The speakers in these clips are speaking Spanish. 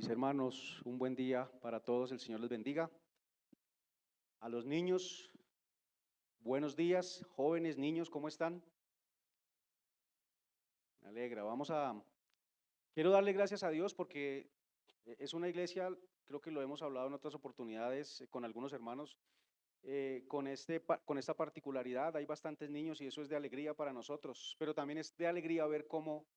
Mis hermanos, un buen día para todos, el Señor les bendiga. A los niños, buenos días, jóvenes, niños, ¿cómo están? Me alegra, quiero darle gracias a Dios porque es una iglesia, creo que lo hemos hablado en otras oportunidades con algunos hermanos, con esta particularidad, hay bastantes niños y eso es de alegría para nosotros, pero también es de alegría ver cómo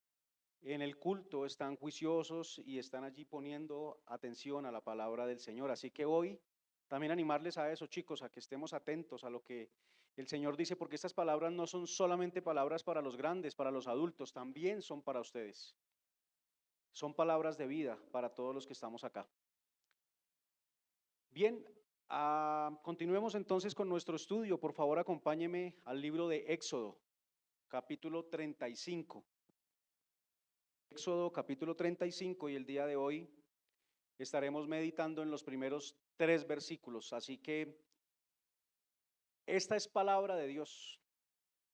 en el culto están juiciosos y están allí poniendo atención a la palabra del Señor. Así que hoy también animarles a eso, chicos, a que estemos atentos a lo que el Señor dice, porque estas palabras no son solamente palabras para los grandes, para los adultos, también son para ustedes. Son palabras de vida para todos los que estamos acá. Bien, continuemos entonces con nuestro estudio. Por favor, acompáñeme al libro de Éxodo, capítulo 35. Éxodo capítulo 35 y el día de hoy estaremos meditando en los primeros 3 versículos. Así que esta es palabra de Dios.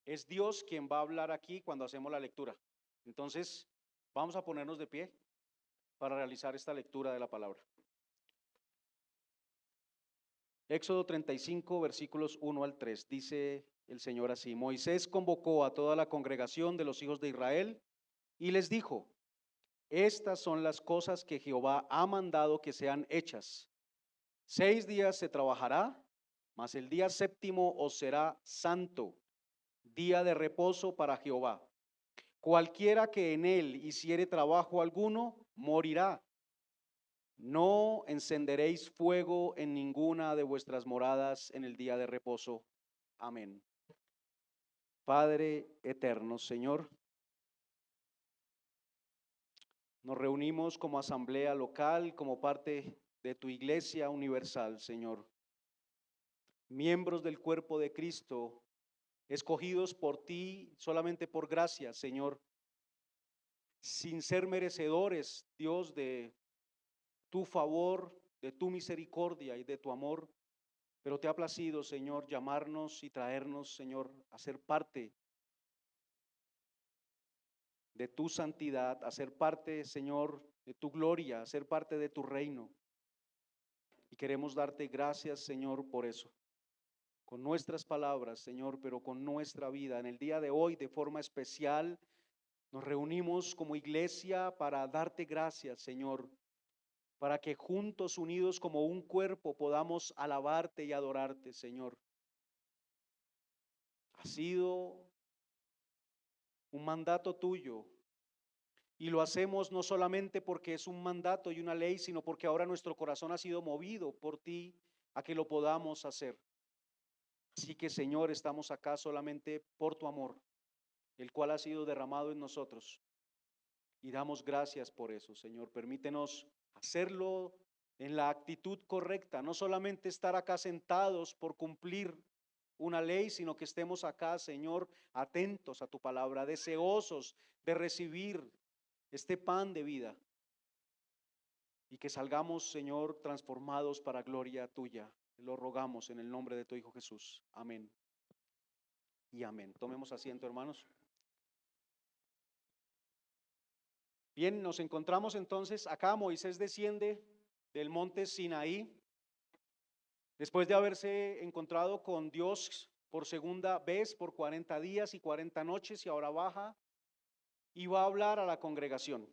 Es Dios quien va a hablar aquí cuando hacemos la lectura. Entonces, vamos a ponernos de pie para realizar esta lectura de la palabra. Éxodo 35, versículos 1 al 3. Dice el Señor así: Moisés convocó a toda la congregación de los hijos de Israel y les dijo: Estas son las cosas que Jehová ha mandado que sean hechas. 6 días se trabajará, mas el día séptimo os será santo, día de reposo para Jehová. Cualquiera que en él hiciere trabajo alguno, morirá. No encenderéis fuego en ninguna de vuestras moradas en el día de reposo. Amén. Padre eterno, Señor, nos reunimos como asamblea local, como parte de tu iglesia universal, Señor. Miembros del cuerpo de Cristo, escogidos por ti solamente por gracia, Señor, sin ser merecedores, Dios, de tu favor, de tu misericordia y de tu amor, pero te ha placido, Señor, llamarnos y traernos, Señor, a ser parte de tu santidad, a ser parte, Señor, de tu gloria, a ser parte de tu reino. Y queremos darte gracias, Señor, por eso. Con nuestras palabras, Señor, pero con nuestra vida. En el día de hoy, de forma especial, nos reunimos como iglesia para darte gracias, Señor, para que juntos, unidos como un cuerpo, podamos alabarte y adorarte, Señor. Ha sido un mandato tuyo y lo hacemos no solamente porque es un mandato y una ley, sino porque ahora nuestro corazón ha sido movido por ti a que lo podamos hacer. Así que, Señor, estamos acá solamente por tu amor, el cual ha sido derramado en nosotros. Y damos gracias por eso, Señor. Permítenos hacerlo en la actitud correcta, no solamente estar acá sentados por cumplir una ley, sino que estemos acá, Señor, atentos a tu palabra, deseosos de recibir este pan de vida y que salgamos, Señor, transformados para gloria tuya. Lo rogamos en el nombre de tu Hijo Jesús. Amén y amén. Tomemos asiento, hermanos. Bien, nos encontramos entonces acá. Moisés desciende del monte Sinaí después de haberse encontrado con Dios por segunda vez por 40 días y 40 noches, y ahora baja y va a hablar a la congregación.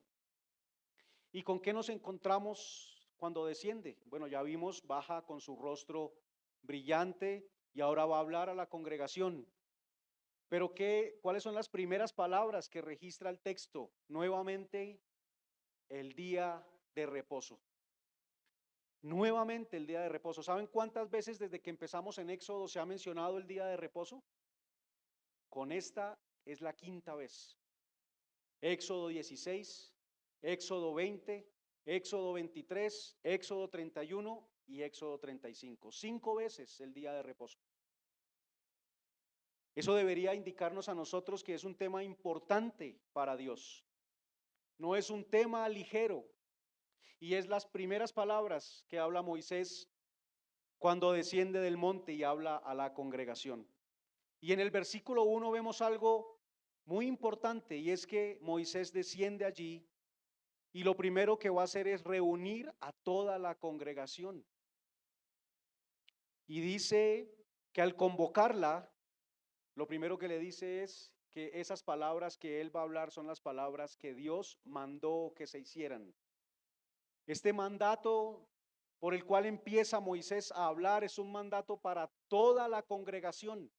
¿Y con qué nos encontramos cuando desciende? Bueno, ya vimos, baja con su rostro brillante y ahora va a hablar a la congregación. Pero ¿cuáles son las primeras palabras que registra el texto? Nuevamente, el día de reposo. Nuevamente el día de reposo. ¿Saben cuántas veces desde que empezamos en Éxodo se ha mencionado el día de reposo? Con esta es la quinta vez. Éxodo 16, Éxodo 20, Éxodo 23, Éxodo 31 y Éxodo 35. 5 veces el día de reposo. Eso debería indicarnos a nosotros que es un tema importante para Dios. No es un tema ligero. Y es las primeras palabras que habla Moisés cuando desciende del monte y habla a la congregación. Y en el versículo 1 vemos algo muy importante, y es que Moisés desciende allí y lo primero que va a hacer es reunir a toda la congregación. Y dice que al convocarla, lo primero que le dice es que esas palabras que él va a hablar son las palabras que Dios mandó que se hicieran. Este mandato por el cual empieza Moisés a hablar es un mandato para toda la congregación,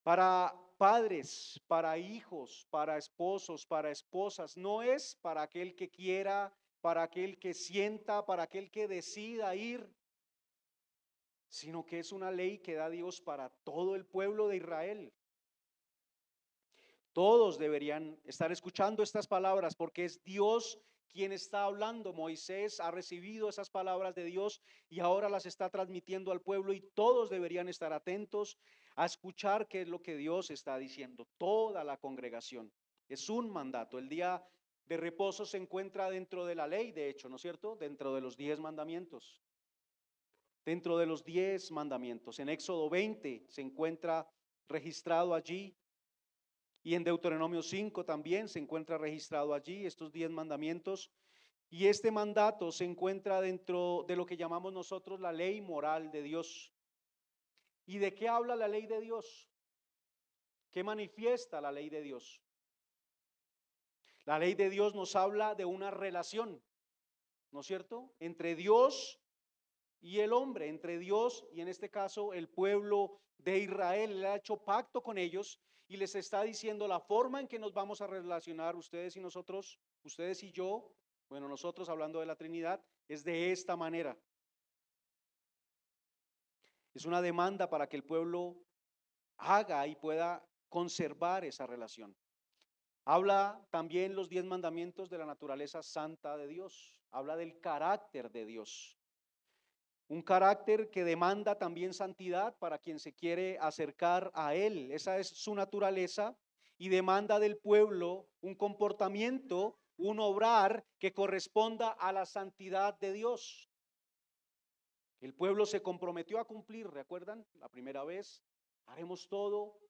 para padres, para hijos, para esposos, para esposas. No es para aquel que quiera, para aquel que sienta, para aquel que decida ir, sino que es una ley que da Dios para todo el pueblo de Israel. Todos deberían estar escuchando estas palabras porque es Dios quien está hablando. Moisés ha recibido esas palabras de Dios y ahora las está transmitiendo al pueblo, y todos deberían estar atentos a escuchar qué es lo que Dios está diciendo. Toda la congregación. Es un mandato. El día de reposo se encuentra dentro de la ley, de hecho, ¿no es cierto? Dentro de los 10 mandamientos. Dentro de los 10 mandamientos. En Éxodo 20 se encuentra registrado allí. Y en Deuteronomio 5 también se encuentra registrado allí estos 10 mandamientos. Y este mandato se encuentra dentro de lo que llamamos nosotros la ley moral de Dios. ¿Y de qué habla la ley de Dios? ¿Qué manifiesta la ley de Dios? La ley de Dios nos habla de una relación, ¿no es cierto? Entre Dios y el hombre, entre Dios y en este caso el pueblo de Israel. Él ha hecho pacto con ellos y les está diciendo la forma en que nos vamos a relacionar ustedes y nosotros, ustedes y yo, bueno, nosotros hablando de la Trinidad, es de esta manera. Es una demanda para que el pueblo haga y pueda conservar esa relación. Habla también los 10 mandamientos de la naturaleza santa de Dios. Habla del carácter de Dios. Un carácter que demanda también santidad para quien se quiere acercar a Él. Esa es su naturaleza, y demanda del pueblo un comportamiento, un obrar que corresponda a la santidad de Dios. El pueblo se comprometió a cumplir, ¿recuerdan? La primera vez, haremos todo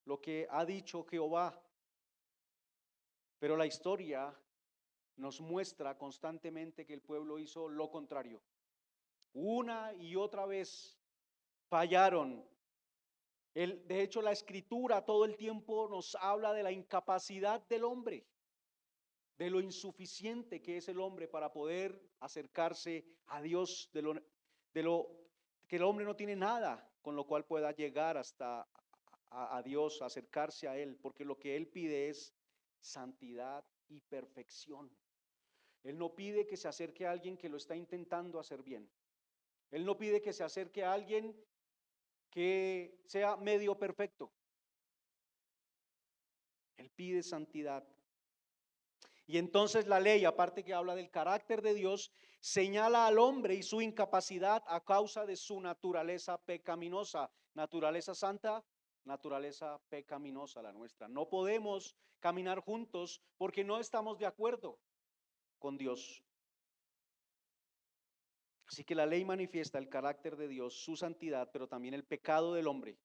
lo que ha dicho Jehová. Pero la historia nos muestra constantemente que el pueblo hizo lo contrario. Una y otra vez fallaron. De hecho, la escritura todo el tiempo nos habla de la incapacidad del hombre, de lo insuficiente que es el hombre para poder acercarse a Dios, de lo que el hombre no tiene nada con lo cual pueda llegar hasta a Dios, acercarse a Él, porque lo que Él pide es santidad y perfección. Él no pide que se acerque a alguien que lo está intentando hacer bien. Él no pide que se acerque a alguien que sea medio perfecto. Él pide santidad. Y entonces la ley, aparte que habla del carácter de Dios, señala al hombre y su incapacidad a causa de su naturaleza pecaminosa. Naturaleza santa, naturaleza pecaminosa la nuestra. No podemos caminar juntos porque no estamos de acuerdo con Dios. Así que la ley manifiesta el carácter de Dios, su santidad, pero también el pecado del hombre.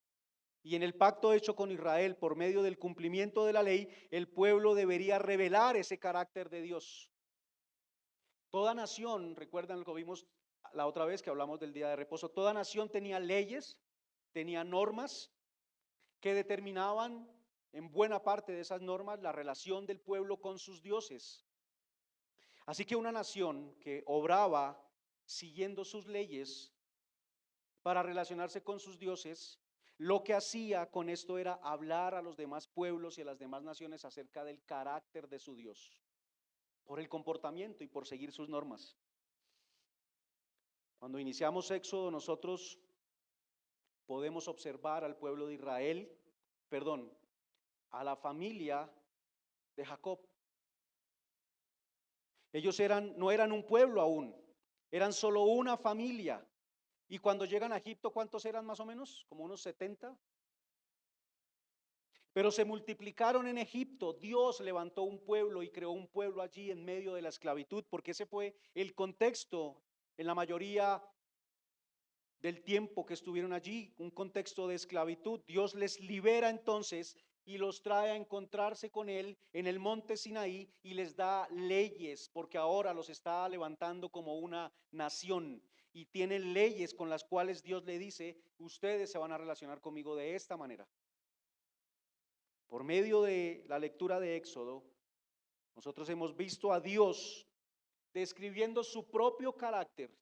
Y en el pacto hecho con Israel por medio del cumplimiento de la ley, el pueblo debería revelar ese carácter de Dios. Toda nación, recuerdan lo que vimos la otra vez que hablamos del día de reposo, toda nación tenía leyes, tenía normas que determinaban en buena parte de esas normas la relación del pueblo con sus dioses. Así que una nación que obraba siguiendo sus leyes para relacionarse con sus dioses, lo que hacía con esto era hablar a los demás pueblos y a las demás naciones acerca del carácter de su Dios, por el comportamiento y por seguir sus normas. Cuando iniciamos Éxodo, nosotros podemos observar al pueblo de Israel, a la familia de Jacob. Ellos no eran un pueblo aún, eran solo una familia. Y cuando llegan a Egipto, ¿cuántos eran más o menos? Como unos 70. Pero se multiplicaron en Egipto. Dios levantó un pueblo y creó un pueblo allí en medio de la esclavitud, porque ese fue el contexto en la mayoría del tiempo que estuvieron allí, un contexto de esclavitud. Dios les libera entonces y los trae a encontrarse con él en el monte Sinaí y les da leyes, porque ahora los está levantando como una nación y tienen leyes con las cuales Dios le dice, ustedes se van a relacionar conmigo de esta manera. Por medio de la lectura de Éxodo, nosotros hemos visto a Dios describiendo su propio carácter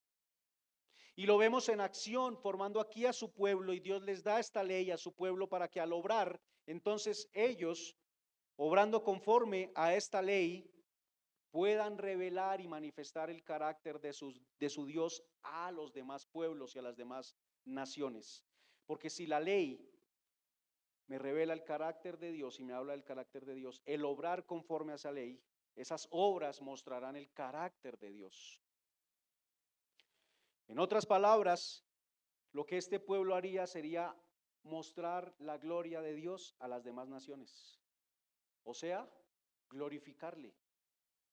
y lo vemos en acción formando aquí a su pueblo, y Dios les da esta ley a su pueblo para que al obrar, entonces ellos, obrando conforme a esta ley, puedan revelar y manifestar el carácter de su Dios a los demás pueblos y a las demás naciones. Porque si la ley me revela el carácter de Dios y me habla del carácter de Dios, el obrar conforme a esa ley, esas obras mostrarán el carácter de Dios. En otras palabras, lo que este pueblo haría sería mostrar la gloria de Dios a las demás naciones. O sea, glorificarle.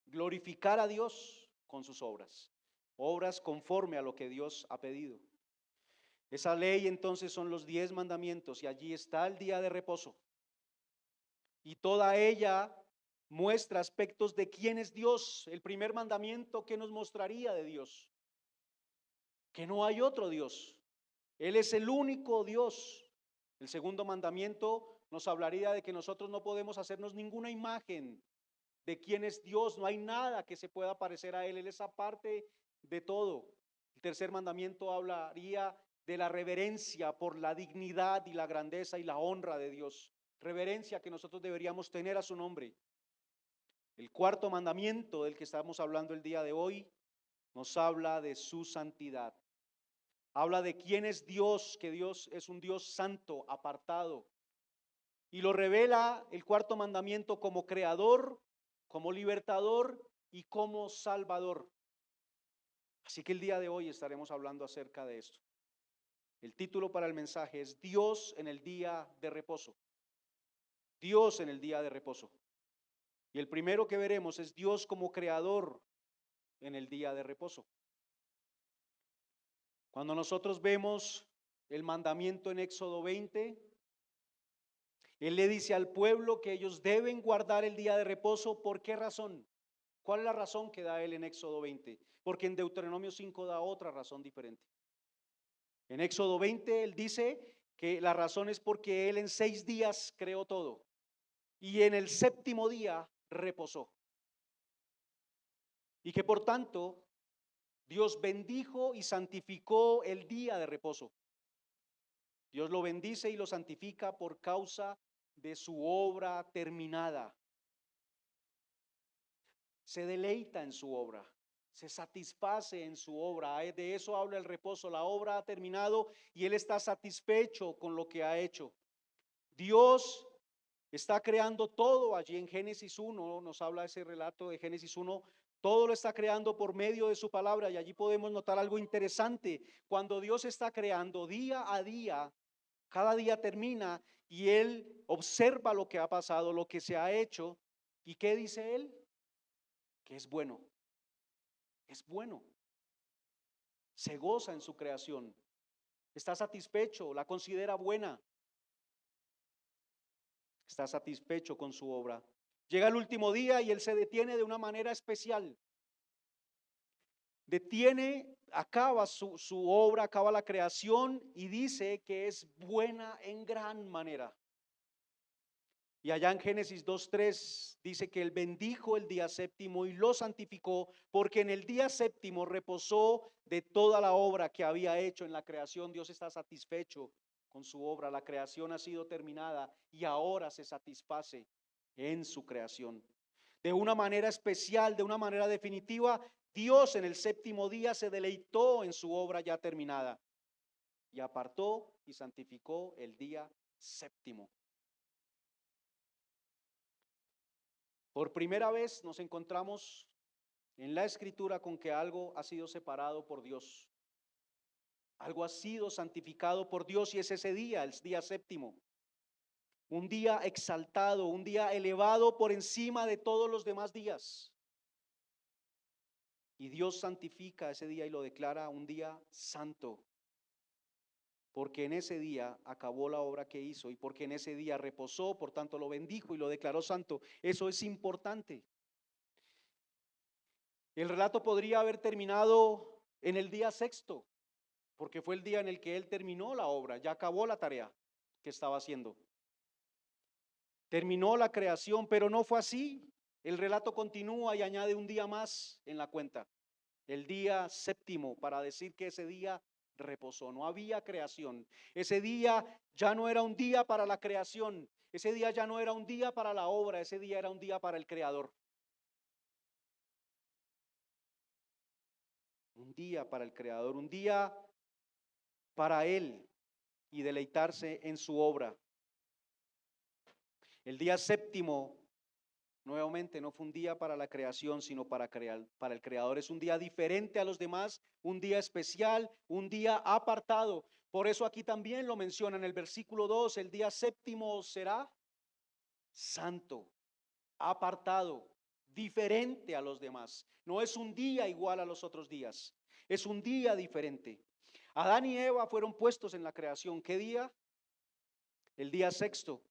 Glorificar a Dios con sus obras. Obras conforme a lo que Dios ha pedido. Esa ley entonces son los 10 mandamientos y allí está el día de reposo. Y toda ella muestra aspectos de quién es Dios. El primer mandamiento que nos mostraría de Dios, que no hay otro Dios. Él es el único Dios. El segundo mandamiento nos hablaría de que nosotros no podemos hacernos ninguna imagen de quién es Dios. No hay nada que se pueda parecer a Él. Él es aparte de todo. El tercer mandamiento hablaría de la reverencia por la dignidad y la grandeza y la honra de Dios. Reverencia que nosotros deberíamos tener a su nombre. El cuarto mandamiento del que estamos hablando el día de hoy nos habla de su santidad. Habla de quién es Dios, que Dios es un Dios santo, apartado. Y lo revela el cuarto mandamiento como creador, como libertador y como salvador. Así que el día de hoy estaremos hablando acerca de esto. El título para el mensaje es Dios en el día de reposo. Dios en el día de reposo. Y el primero que veremos es Dios como creador en el día de reposo. Cuando nosotros vemos el mandamiento en Éxodo 20, Él le dice al pueblo que ellos deben guardar el día de reposo. ¿Por qué razón? ¿Cuál es la razón que da Él en Éxodo 20? Porque en Deuteronomio 5 da otra razón diferente. En Éxodo 20 Él dice que la razón es porque Él en 6 días creó todo y en el séptimo día reposó. Y que por tanto Dios bendijo y santificó el día de reposo. Dios lo bendice y lo santifica por causa de su obra terminada. Se deleita en su obra, se satisface en su obra. De eso habla el reposo. La obra ha terminado y Él está satisfecho con lo que ha hecho. Dios está creando todo allí en Génesis 1, nos habla ese relato de Génesis 1, todo lo está creando por medio de su palabra, y allí podemos notar algo interesante. Cuando Dios está creando día a día, cada día termina y Él observa lo que ha pasado, lo que se ha hecho, ¿y qué dice Él? Que es bueno, es bueno. Se goza en su creación, está satisfecho, la considera buena, está satisfecho con su obra. Llega el último día y Él se detiene de una manera especial. Detiene, acaba su obra, acaba la creación y dice que es buena en gran manera. Y allá en Génesis 2:3 dice que Él bendijo el día séptimo y lo santificó, porque en el día séptimo reposó de toda la obra que había hecho en la creación. Dios está satisfecho con su obra, la creación ha sido terminada y ahora se satisface en su creación. De una manera especial, de una manera definitiva, Dios en el séptimo día se deleitó en su obra ya terminada y apartó y santificó el día séptimo. Por primera vez nos encontramos en la Escritura con que algo ha sido separado por Dios. Algo ha sido santificado por Dios y es ese día, el día séptimo. Un día exaltado, un día elevado por encima de todos los demás días. Y Dios santifica ese día y lo declara un día santo. porque en ese día acabó la obra que hizo y porque en ese día reposó, por tanto lo bendijo y lo declaró santo. Eso es importante. El relato podría haber terminado en el día sexto, porque fue el día en el que él terminó la obra, ya acabó la tarea que estaba haciendo. Terminó la creación, pero no fue así. El relato continúa y añade un día más en la cuenta, el día séptimo, para decir que ese día reposó. No había creación. Ese día ya no era un día para la creación. Ese día ya no era un día para la obra. Ese día era un día para el Creador. Un día para el Creador, un día para Él y deleitarse en su obra. El día séptimo, nuevamente, no fue un día para la creación, sino para el Creador. Es un día diferente a los demás, un día especial, un día apartado. Por eso aquí también lo menciona en el versículo 2, el día séptimo será santo, apartado, diferente a los demás. No es un día igual a los otros días, es un día diferente. Adán y Eva fueron puestos en la creación. ¿Qué día? El día sexto.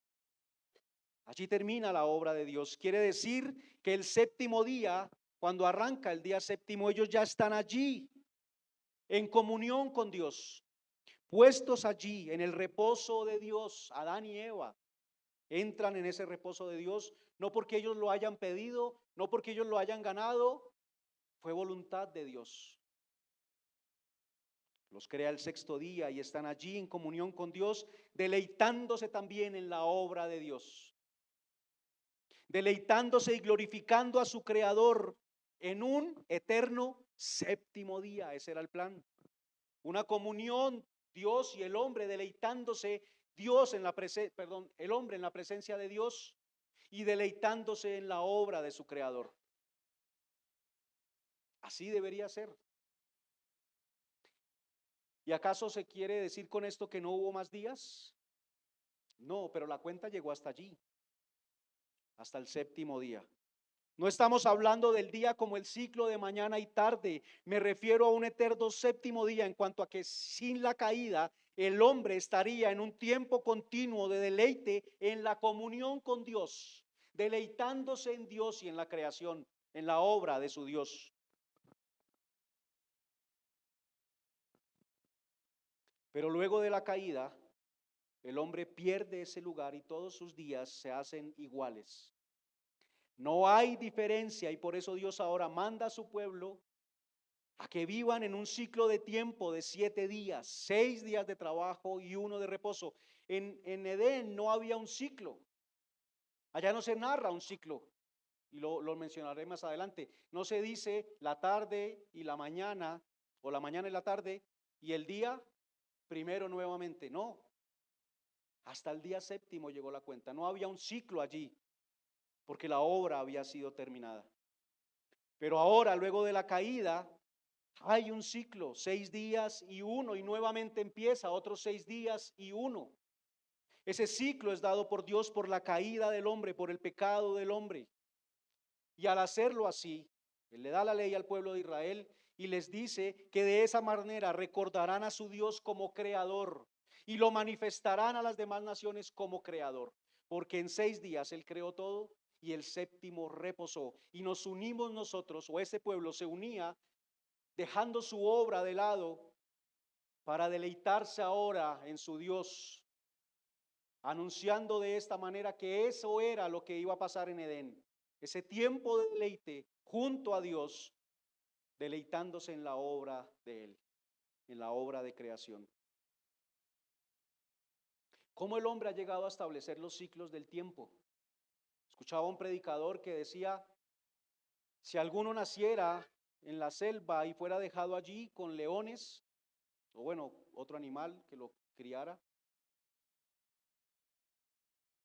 Allí termina la obra de Dios. Quiere decir que el séptimo día, cuando arranca el día séptimo, ellos ya están allí, en comunión con Dios, puestos allí en el reposo de Dios. Adán y Eva entran en ese reposo de Dios, no porque ellos lo hayan pedido, no porque ellos lo hayan ganado, fue voluntad de Dios. Los crea el sexto día y están allí en comunión con Dios, deleitándose también en la obra de Dios, deleitándose y glorificando a su Creador en un eterno séptimo día. Ese era el plan. Una comunión, Dios y el hombre deleitándose, Dios en la el hombre en la presencia de Dios y deleitándose en la obra de su Creador. Así debería ser. ¿Y acaso se quiere decir con esto que no hubo más días? No, pero la cuenta llegó hasta allí, hasta el séptimo día. No estamos hablando del día como el ciclo de mañana y tarde. Me refiero a un eterno séptimo día en cuanto a que sin la caída el hombre estaría en un tiempo continuo de deleite en la comunión con Dios, deleitándose en Dios y en la creación, en la obra de su Dios. Pero luego de la caída, el hombre pierde ese lugar y todos sus días se hacen iguales. No hay diferencia y por eso Dios ahora manda a su pueblo a que vivan en un ciclo de tiempo de 7 días, 6 días de trabajo y 1 de reposo. En Edén no había un ciclo, allá no se narra un ciclo y lo mencionaré más adelante. No se dice la tarde y la mañana o la mañana y la tarde y el día primero nuevamente, no. Hasta el día séptimo llegó la cuenta, no había un ciclo allí porque la obra había sido terminada. Pero ahora, luego de la caída, hay un ciclo, 6 días y 1, y nuevamente empieza otros 6 días y 1. Ese ciclo es dado por Dios por la caída del hombre, por el pecado del hombre. Y al hacerlo así, Él le da la ley al pueblo de Israel y les dice que de esa manera recordarán a su Dios como creador y lo manifestarán a las demás naciones como creador. Porque en 6 días Él creó todo y el séptimo reposó. Y nos unimos nosotros, o ese pueblo se unía, dejando su obra de lado para deleitarse ahora en su Dios, anunciando de esta manera que eso era lo que iba a pasar en Edén, ese tiempo de deleite junto a Dios, deleitándose en la obra de Él, en la obra de creación. ¿Cómo el hombre ha llegado a establecer los ciclos del tiempo? Escuchaba un predicador que decía, si alguno naciera en la selva y fuera dejado allí con leones, o bueno, otro animal que lo criara,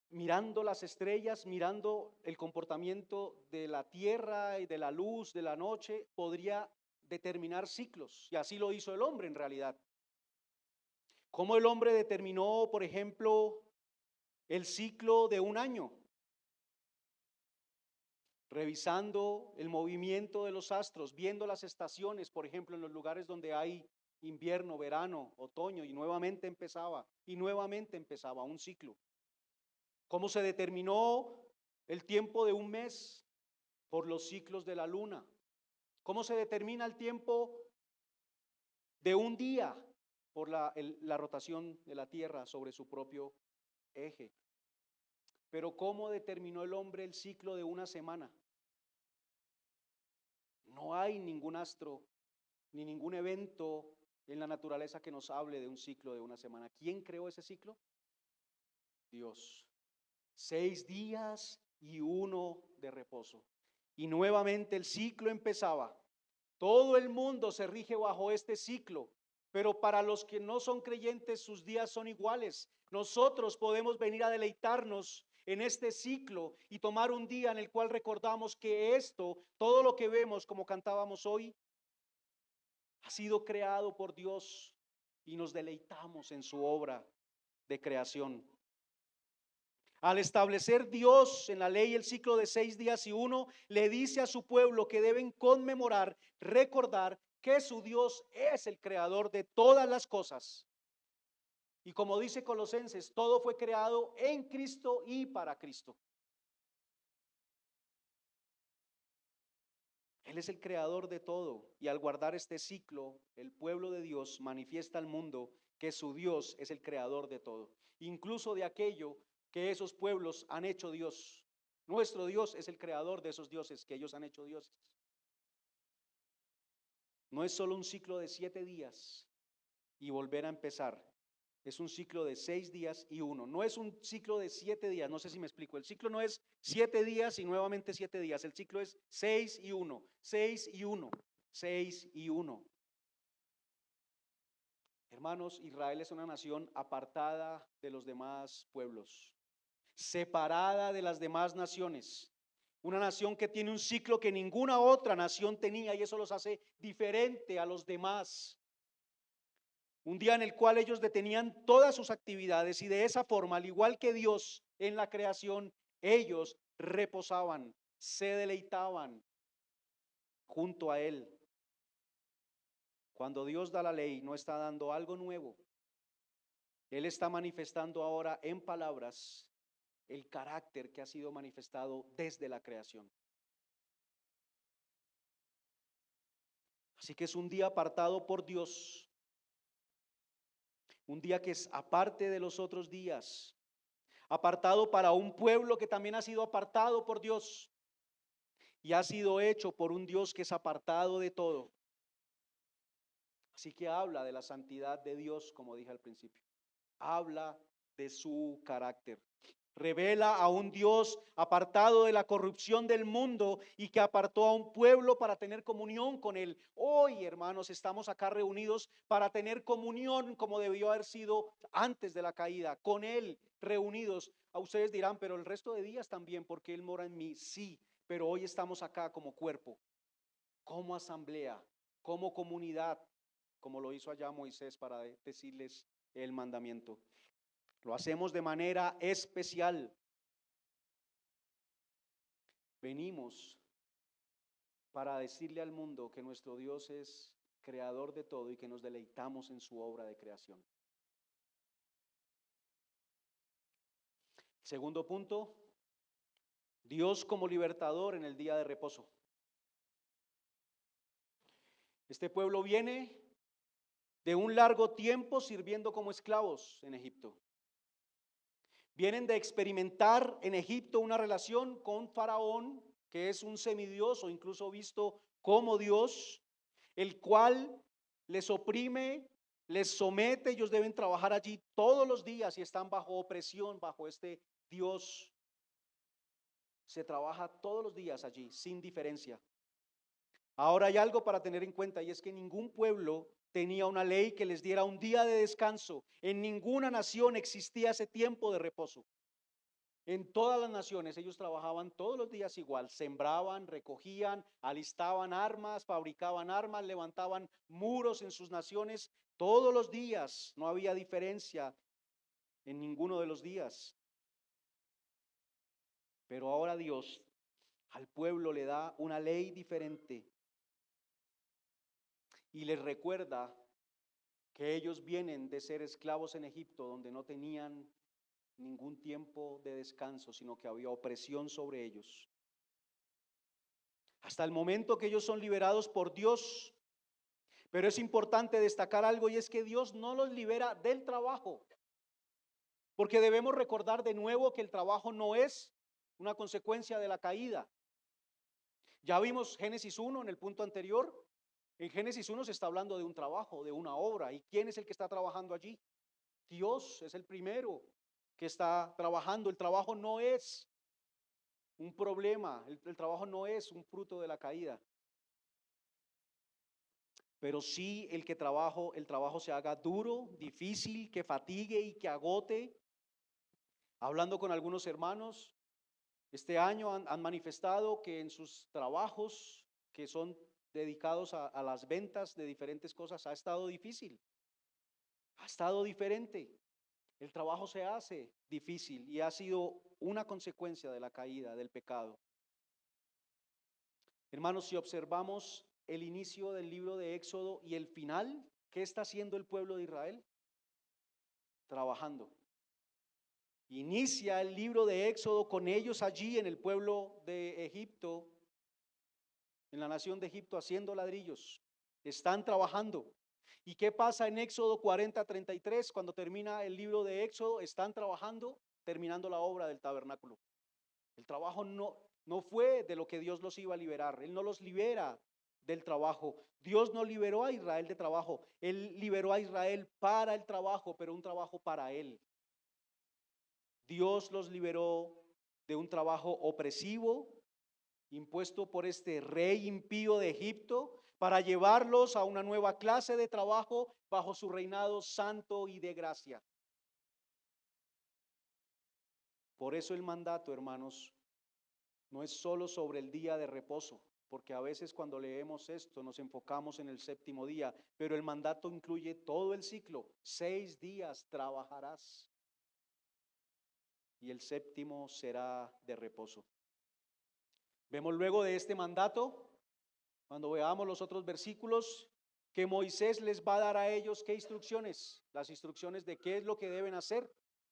mirando las estrellas, mirando el comportamiento de la tierra y de la luz de la noche, podría determinar ciclos. Y así lo hizo el hombre en realidad. ¿Cómo el hombre determinó, por ejemplo, el ciclo de un año? Revisando el movimiento de los astros, viendo las estaciones, por ejemplo, en los lugares donde hay invierno, verano, otoño, y nuevamente empezaba un ciclo. ¿Cómo se determinó el tiempo de un mes? Por los ciclos de la luna. ¿Cómo se determina el tiempo de un día? Por la rotación de la Tierra sobre su propio eje. Pero ¿cómo determinó el hombre el ciclo de una semana? No hay ningún astro ni ningún evento en la naturaleza que nos hable de un ciclo de una semana. ¿Quién creó ese ciclo? Dios. 6 días y 1 de reposo. Y nuevamente el ciclo empezaba. Todo el mundo se rige bajo este ciclo, pero para los que no son creyentes sus días son iguales. Nosotros podemos venir a deleitarnos en este ciclo y tomar un día en el cual recordamos que todo lo que vemos como cantábamos hoy, ha sido creado por Dios y nos deleitamos en su obra de creación. Al establecer Dios en la ley el ciclo de 6 días y 1, le dice a su pueblo que deben conmemorar, recordar que su Dios es el creador de todas las cosas. Y como dice Colosenses, todo fue creado en Cristo y para Cristo. Él es el creador de todo, y al guardar este ciclo, el pueblo de Dios manifiesta al mundo que su Dios es el creador de todo, incluso de aquello que esos pueblos han hecho Dios. Nuestro Dios es el creador de esos dioses que ellos han hecho dioses. No es solo un ciclo de 7 días y volver a empezar. Es un ciclo de 6 días y 1. No es un ciclo de 7 días, no sé si me explico. El ciclo no es 7 días y nuevamente 7 días. El ciclo es 6 y 1, 6 y 1, 6 y 1. Hermanos, Israel es una nación apartada de los demás pueblos, separada de las demás naciones. Una nación que tiene un ciclo que ninguna otra nación tenía, y eso los hace diferente a los demás. Un día en el cual ellos detenían todas sus actividades y de esa forma, al igual que Dios en la creación, ellos reposaban, se deleitaban junto a Él. Cuando Dios da la ley, no está dando algo nuevo. Él está manifestando ahora en palabras el carácter que ha sido manifestado desde la creación. Así que es un día apartado por Dios. Un día que es aparte de los otros días, apartado para un pueblo que también ha sido apartado por Dios y ha sido hecho por un Dios que es apartado de todo. Así que habla de la santidad de Dios, como dije al principio. Habla de su carácter. Revela a un Dios apartado de la corrupción del mundo y que apartó a un pueblo para tener comunión con Él. Hoy, hermanos, estamos acá reunidos para tener comunión como debió haber sido antes de la caída, con Él reunidos. A ustedes dirán, pero el resto de días también, porque Él mora en mí. Sí, pero hoy estamos acá como cuerpo, como asamblea, como comunidad, como lo hizo allá Moisés para decirles el mandamiento. Lo hacemos de manera especial. Venimos para decirle al mundo que nuestro Dios es creador de todo y que nos deleitamos en su obra de creación. Segundo punto, Dios como libertador en el día de reposo. Este pueblo viene de un largo tiempo sirviendo como esclavos en Egipto. Vienen de experimentar en Egipto una relación con Faraón, que es un semidios o incluso visto como Dios, el cual les oprime, les somete. Ellos deben trabajar allí todos los días y están bajo opresión, bajo este Dios. Se trabaja todos los días allí, sin diferencia. Ahora hay algo para tener en cuenta, y es que ningún pueblo tenía una ley que les diera un día de descanso. En ninguna nación existía ese tiempo de reposo. En todas las naciones ellos trabajaban todos los días igual, sembraban, recogían, alistaban armas, fabricaban armas, levantaban muros en sus naciones todos los días. No había diferencia en ninguno de los días. Pero ahora Dios al pueblo le da una ley diferente y les recuerda que ellos vienen de ser esclavos en Egipto, donde no tenían ningún tiempo de descanso, sino que había opresión sobre ellos. Hasta el momento que ellos son liberados por Dios. Pero es importante destacar algo, y es que Dios no los libera del trabajo, porque debemos recordar de nuevo que el trabajo no es una consecuencia de la caída. Ya vimos Génesis 1 en el punto anterior. En Génesis 1 se está hablando de un trabajo, de una obra. ¿Y quién es el que está trabajando allí? Dios es el primero que está trabajando. El trabajo no es un problema, el trabajo no es un fruto de la caída. Pero sí el trabajo se haga duro, difícil, que fatigue y que agote. Hablando con algunos hermanos, este año han manifestado que en sus trabajos que son dedicados a las ventas de diferentes cosas ha estado difícil, ha estado diferente. El trabajo se hace difícil y ha sido una consecuencia de la caída, del pecado. Hermanos, si observamos el inicio del libro de Éxodo y el final, ¿qué está haciendo el pueblo de Israel? Trabajando. Inicia el libro de Éxodo con ellos allí en el pueblo de Egipto, en la nación de Egipto, haciendo ladrillos. Están trabajando. ¿Y qué pasa en Éxodo 40:33? Cuando termina el libro de Éxodo, están trabajando, terminando la obra del tabernáculo. El trabajo no fue de lo que Dios los iba a liberar. Él no los libera del trabajo. Dios no liberó a Israel de trabajo. Él liberó a Israel para el trabajo, pero un trabajo para Él. Dios los liberó de un trabajo opresivo impuesto por este rey impío de Egipto para llevarlos a una nueva clase de trabajo bajo su reinado santo y de gracia. Por eso el mandato, hermanos, no es solo sobre el día de reposo, porque a veces cuando leemos esto nos enfocamos en el séptimo día, pero el mandato incluye todo el ciclo. 6 días trabajarás y el séptimo será de reposo. Vemos luego de este mandato, cuando veamos los otros versículos, que Moisés les va a dar a ellos ¿qué instrucciones? Las instrucciones de qué es lo que deben hacer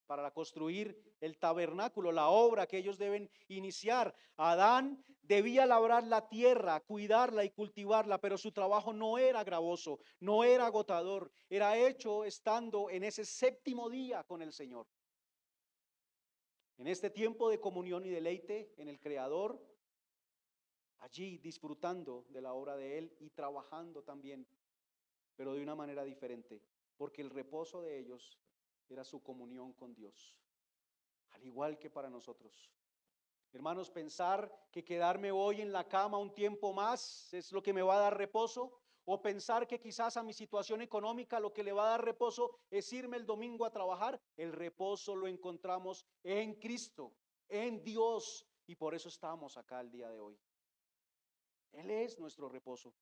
para construir el tabernáculo, la obra que ellos deben iniciar. Adán debía labrar la tierra, cuidarla y cultivarla, pero su trabajo no era gravoso, no era agotador, era hecho estando en ese séptimo día con el Señor. En este tiempo de comunión y deleite en el Creador, allí disfrutando de la obra de Él y trabajando también, pero de una manera diferente, porque el reposo de ellos era su comunión con Dios, al igual que para nosotros. Hermanos, pensar que quedarme hoy en la cama un tiempo más es lo que me va a dar reposo, o pensar que quizás a mi situación económica lo que le va a dar reposo es irme el domingo a trabajar, el reposo lo encontramos en Cristo, en Dios, y por eso estamos acá el día de hoy. Él es nuestro reposo.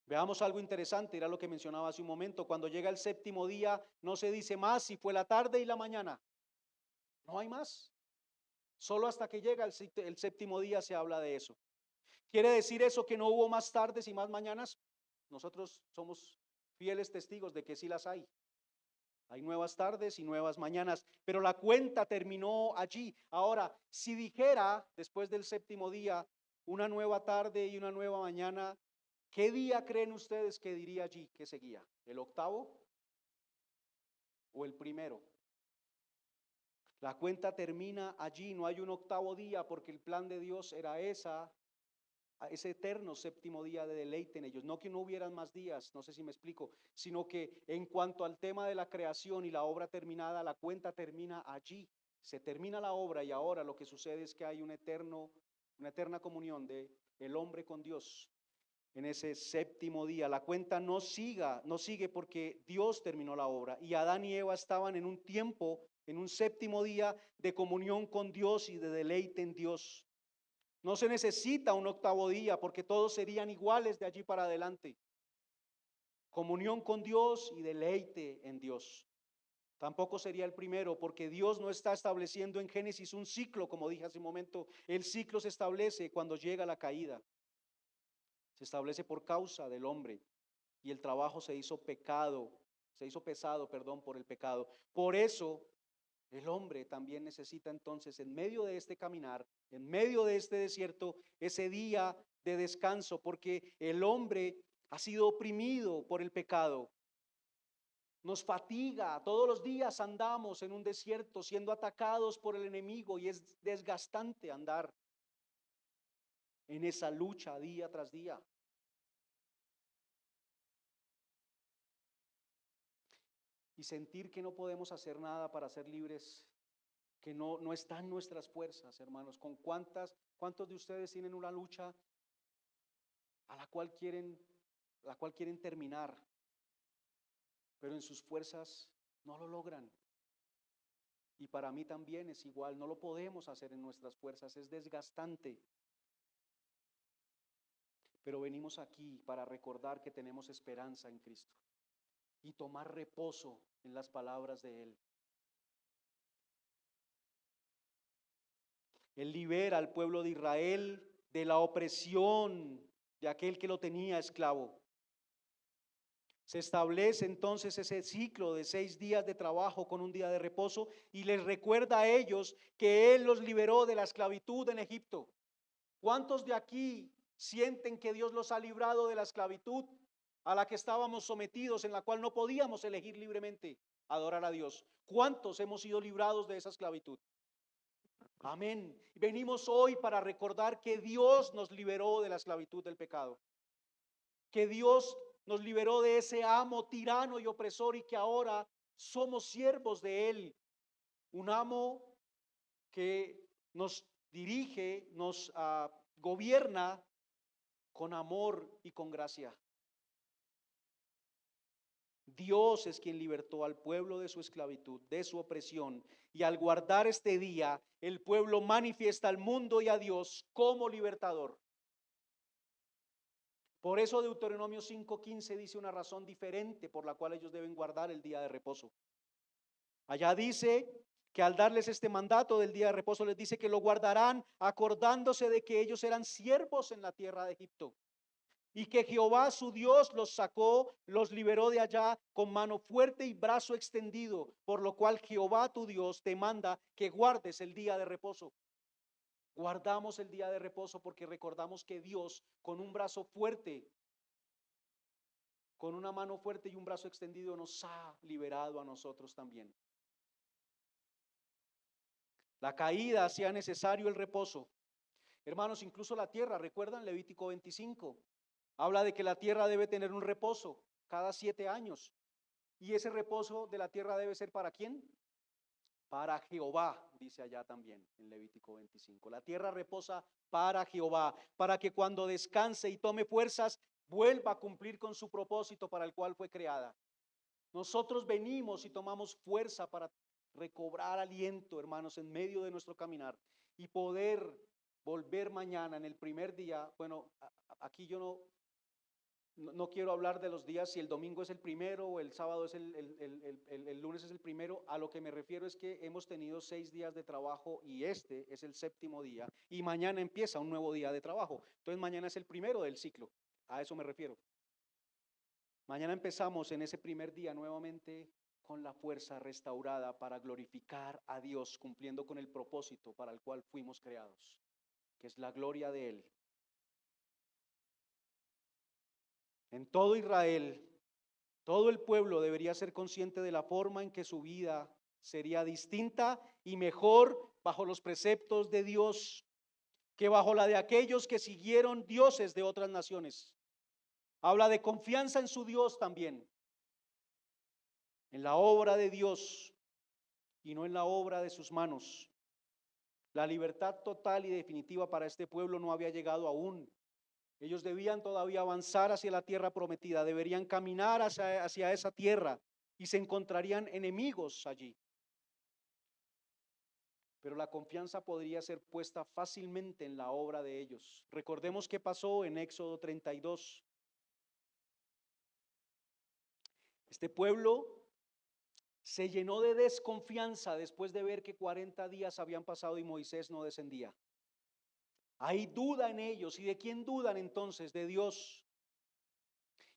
Veamos algo interesante, era lo que mencionaba hace un momento. Cuando llega el séptimo día, no se dice más si fue la tarde y la mañana. No hay más. Solo hasta que llega el séptimo día se habla de eso. ¿Quiere decir eso que no hubo más tardes y más mañanas? Nosotros somos fieles testigos de que sí las hay. Hay nuevas tardes y nuevas mañanas, pero la cuenta terminó allí. Ahora, si dijera después del séptimo día una nueva tarde y una nueva mañana, ¿qué día creen ustedes que diría allí que seguía? ¿El octavo o el primero? La cuenta termina allí, no hay un octavo día porque el plan de Dios era ese eterno séptimo día de deleite en ellos. No que no hubieran más días, no sé si me explico, sino que en cuanto al tema de la creación y la obra terminada, la cuenta termina allí. Se termina la obra y ahora lo que sucede es que hay una eterna comunión de el hombre con Dios en ese séptimo día. La cuenta no sigue porque Dios terminó la obra y Adán y Eva estaban en un tiempo, en un séptimo día de comunión con Dios y de deleite en Dios. No se necesita un octavo día porque todos serían iguales de allí para adelante. Comunión con Dios y deleite en Dios. Tampoco sería el primero porque Dios no está estableciendo en Génesis un ciclo, como dije hace un momento. El ciclo se establece cuando llega la caída. Se establece por causa del hombre. y el trabajo se hizo pesado, perdón, por el pecado. Por eso el hombre también necesita entonces, en medio de este caminar, en medio de este desierto, ese día de descanso, porque el hombre ha sido oprimido por el pecado. Nos fatiga, todos los días andamos en un desierto siendo atacados por el enemigo y es desgastante andar en esa lucha día tras día. Y sentir que no podemos hacer nada para ser libres, que no están nuestras fuerzas, hermanos. ¿Cuántos de ustedes tienen una lucha a la cual quieren terminar, pero en sus fuerzas no lo logran? Y para mí también es igual, no lo podemos hacer en nuestras fuerzas, es desgastante. Pero venimos aquí para recordar que tenemos esperanza en Cristo y tomar reposo en las palabras de Él. Él libera al pueblo de Israel de la opresión de aquel que lo tenía esclavo. Se establece entonces ese ciclo de 6 días de trabajo con un día de reposo y les recuerda a ellos que Él los liberó de la esclavitud en Egipto. ¿Cuántos de aquí sienten que Dios los ha librado de la esclavitud a la que estábamos sometidos, en la cual no podíamos elegir libremente adorar a Dios? ¿Cuántos hemos sido librados de esa esclavitud? Amén. Venimos hoy para recordar que Dios nos liberó de la esclavitud del pecado, que Dios nos liberó de ese amo tirano y opresor y que ahora somos siervos de Él. Un amo que nos dirige, nos gobierna con amor y con gracia. Dios es quien libertó al pueblo de su esclavitud, de su opresión, y al guardar este día, el pueblo manifiesta al mundo y a Dios como libertador. Por eso Deuteronomio 5:15 dice una razón diferente por la cual ellos deben guardar el día de reposo. Allá dice que al darles este mandato del día de reposo, les dice que lo guardarán acordándose de que ellos eran siervos en la tierra de Egipto y que Jehová su Dios los sacó, los liberó de allá con mano fuerte y brazo extendido, por lo cual Jehová tu Dios te manda que guardes el día de reposo. Guardamos el día de reposo porque recordamos que Dios con un brazo fuerte, con una mano fuerte y un brazo extendido nos ha liberado a nosotros también. La caída hacía necesario el reposo. Hermanos, incluso la tierra, ¿recuerdan Levítico 25? Habla de que la tierra debe tener un reposo cada 7 años. Y ese reposo de la tierra debe ser ¿para quién? Para Jehová, dice allá también en Levítico 25. La tierra reposa para Jehová, para que cuando descanse y tome fuerzas, vuelva a cumplir con su propósito para el cual fue creada. Nosotros venimos y tomamos fuerza para recobrar aliento, hermanos, en medio de nuestro caminar y poder volver mañana en el primer día. Bueno, aquí yo no quiero hablar de los días si el domingo es el primero o el sábado es el lunes es el primero. A lo que me refiero es que hemos tenido 6 días de trabajo y este es el 7º día y mañana empieza un nuevo día de trabajo. Entonces mañana es el primero del ciclo, a eso me refiero. Mañana empezamos en ese primer día nuevamente con la fuerza restaurada para glorificar a Dios, cumpliendo con el propósito para el cual fuimos creados, que es la gloria de Él. En todo Israel, todo el pueblo debería ser consciente de la forma en que su vida sería distinta y mejor bajo los preceptos de Dios que bajo la de aquellos que siguieron dioses de otras naciones. Habla de confianza en su Dios también, en la obra de Dios y no en la obra de sus manos. La libertad total y definitiva para este pueblo no había llegado aún. Ellos debían todavía avanzar hacia la tierra prometida, deberían caminar hacia esa tierra y se encontrarían enemigos allí. Pero la confianza podría ser puesta fácilmente en la obra de ellos. Recordemos qué pasó en Éxodo 32. Este pueblo se llenó de desconfianza después de ver que 40 días habían pasado y Moisés no descendía. Hay duda en ellos. ¿Y de quién dudan entonces? De Dios.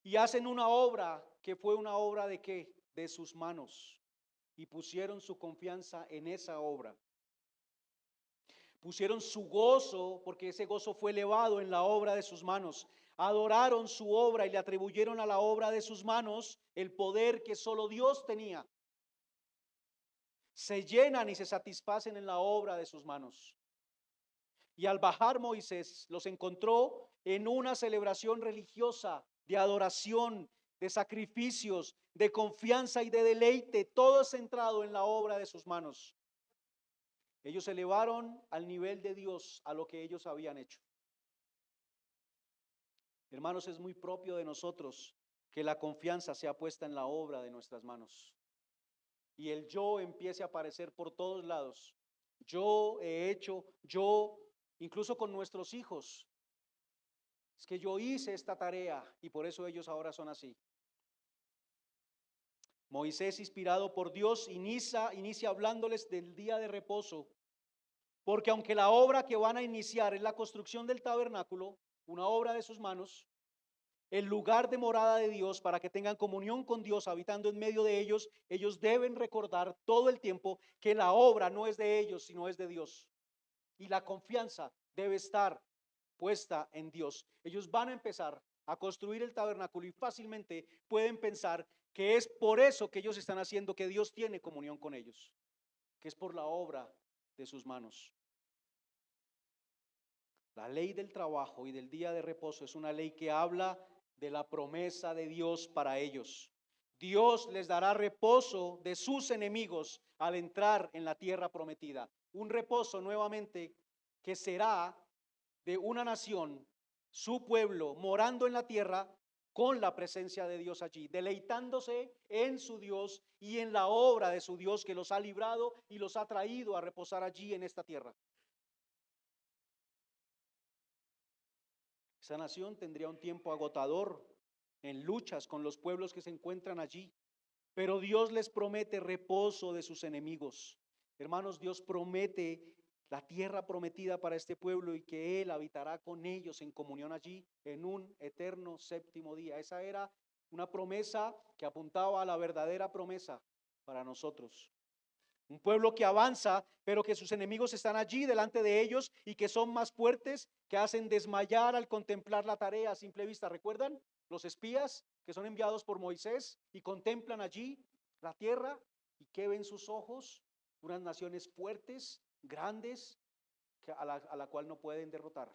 y hacen una obra que fue una obra ¿de qué? De sus manos, y pusieron su confianza en esa obra. Pusieron su gozo, porque ese gozo fue elevado en la obra de sus manos. Adoraron su obra y le atribuyeron a la obra de sus manos el poder que solo Dios tenía. Se llenan y se satisfacen en la obra de sus manos. Y al bajar Moisés los encontró en una celebración religiosa, de adoración, de sacrificios, de confianza y de deleite, todo centrado en la obra de sus manos. Ellos se elevaron al nivel de Dios a lo que ellos habían hecho. Hermanos, es muy propio de nosotros que la confianza sea puesta en la obra de nuestras manos. Y el yo empiece a aparecer por todos lados. Yo he hecho, yo, incluso con nuestros hijos. Es que yo hice esta tarea y por eso ellos ahora son así. Moisés, inspirado por Dios, inicia hablándoles del día de reposo. Porque aunque la obra que van a iniciar es la construcción del tabernáculo, una obra de sus manos, el lugar de morada de Dios para que tengan comunión con Dios habitando en medio de ellos, ellos deben recordar todo el tiempo que la obra no es de ellos, sino es de Dios. Y la confianza debe estar puesta en Dios. Ellos van a empezar a construir el tabernáculo y fácilmente pueden pensar que es por eso que ellos están haciendo que Dios tiene comunión con ellos, que es por la obra de sus manos. La ley del trabajo y del día de reposo es una ley que habla de la promesa de Dios para ellos. Dios les dará reposo de sus enemigos al entrar en la tierra prometida. Un reposo nuevamente que será de una nación, su pueblo, morando en la tierra con la presencia de Dios allí, deleitándose en su Dios y en la obra de su Dios que los ha librado y los ha traído a reposar allí en esta tierra. Esa nación tendría un tiempo agotador en luchas con los pueblos que se encuentran allí, pero Dios les promete reposo de sus enemigos. Hermanos, Dios promete la tierra prometida para este pueblo y que Él habitará con ellos en comunión allí en un eterno séptimo día. Esa era una promesa que apuntaba a la verdadera promesa para nosotros. Un pueblo que avanza, pero que sus enemigos están allí delante de ellos y que son más fuertes, que hacen desmayar al contemplar la tarea a simple vista. ¿Recuerdan? Los espías que son enviados por Moisés y contemplan allí la tierra y que ven sus ojos, unas naciones fuertes, grandes, a la cual no pueden derrotar.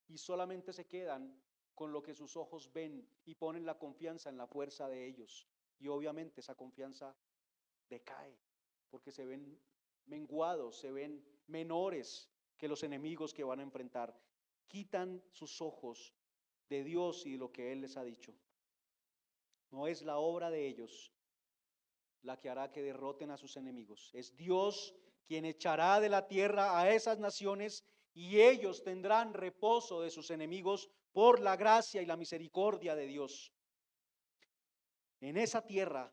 Y solamente se quedan con lo que sus ojos ven y ponen la confianza en la fuerza de ellos. Y obviamente esa confianza decae, porque se ven menguados, se ven menores que los enemigos que van a enfrentar. Quitan sus ojos de Dios y de lo que Él les ha dicho. No es la obra de ellos la que hará que derroten a sus enemigos. Es Dios quien echará de la tierra a esas naciones y ellos tendrán reposo de sus enemigos por la gracia y la misericordia de Dios. En esa tierra,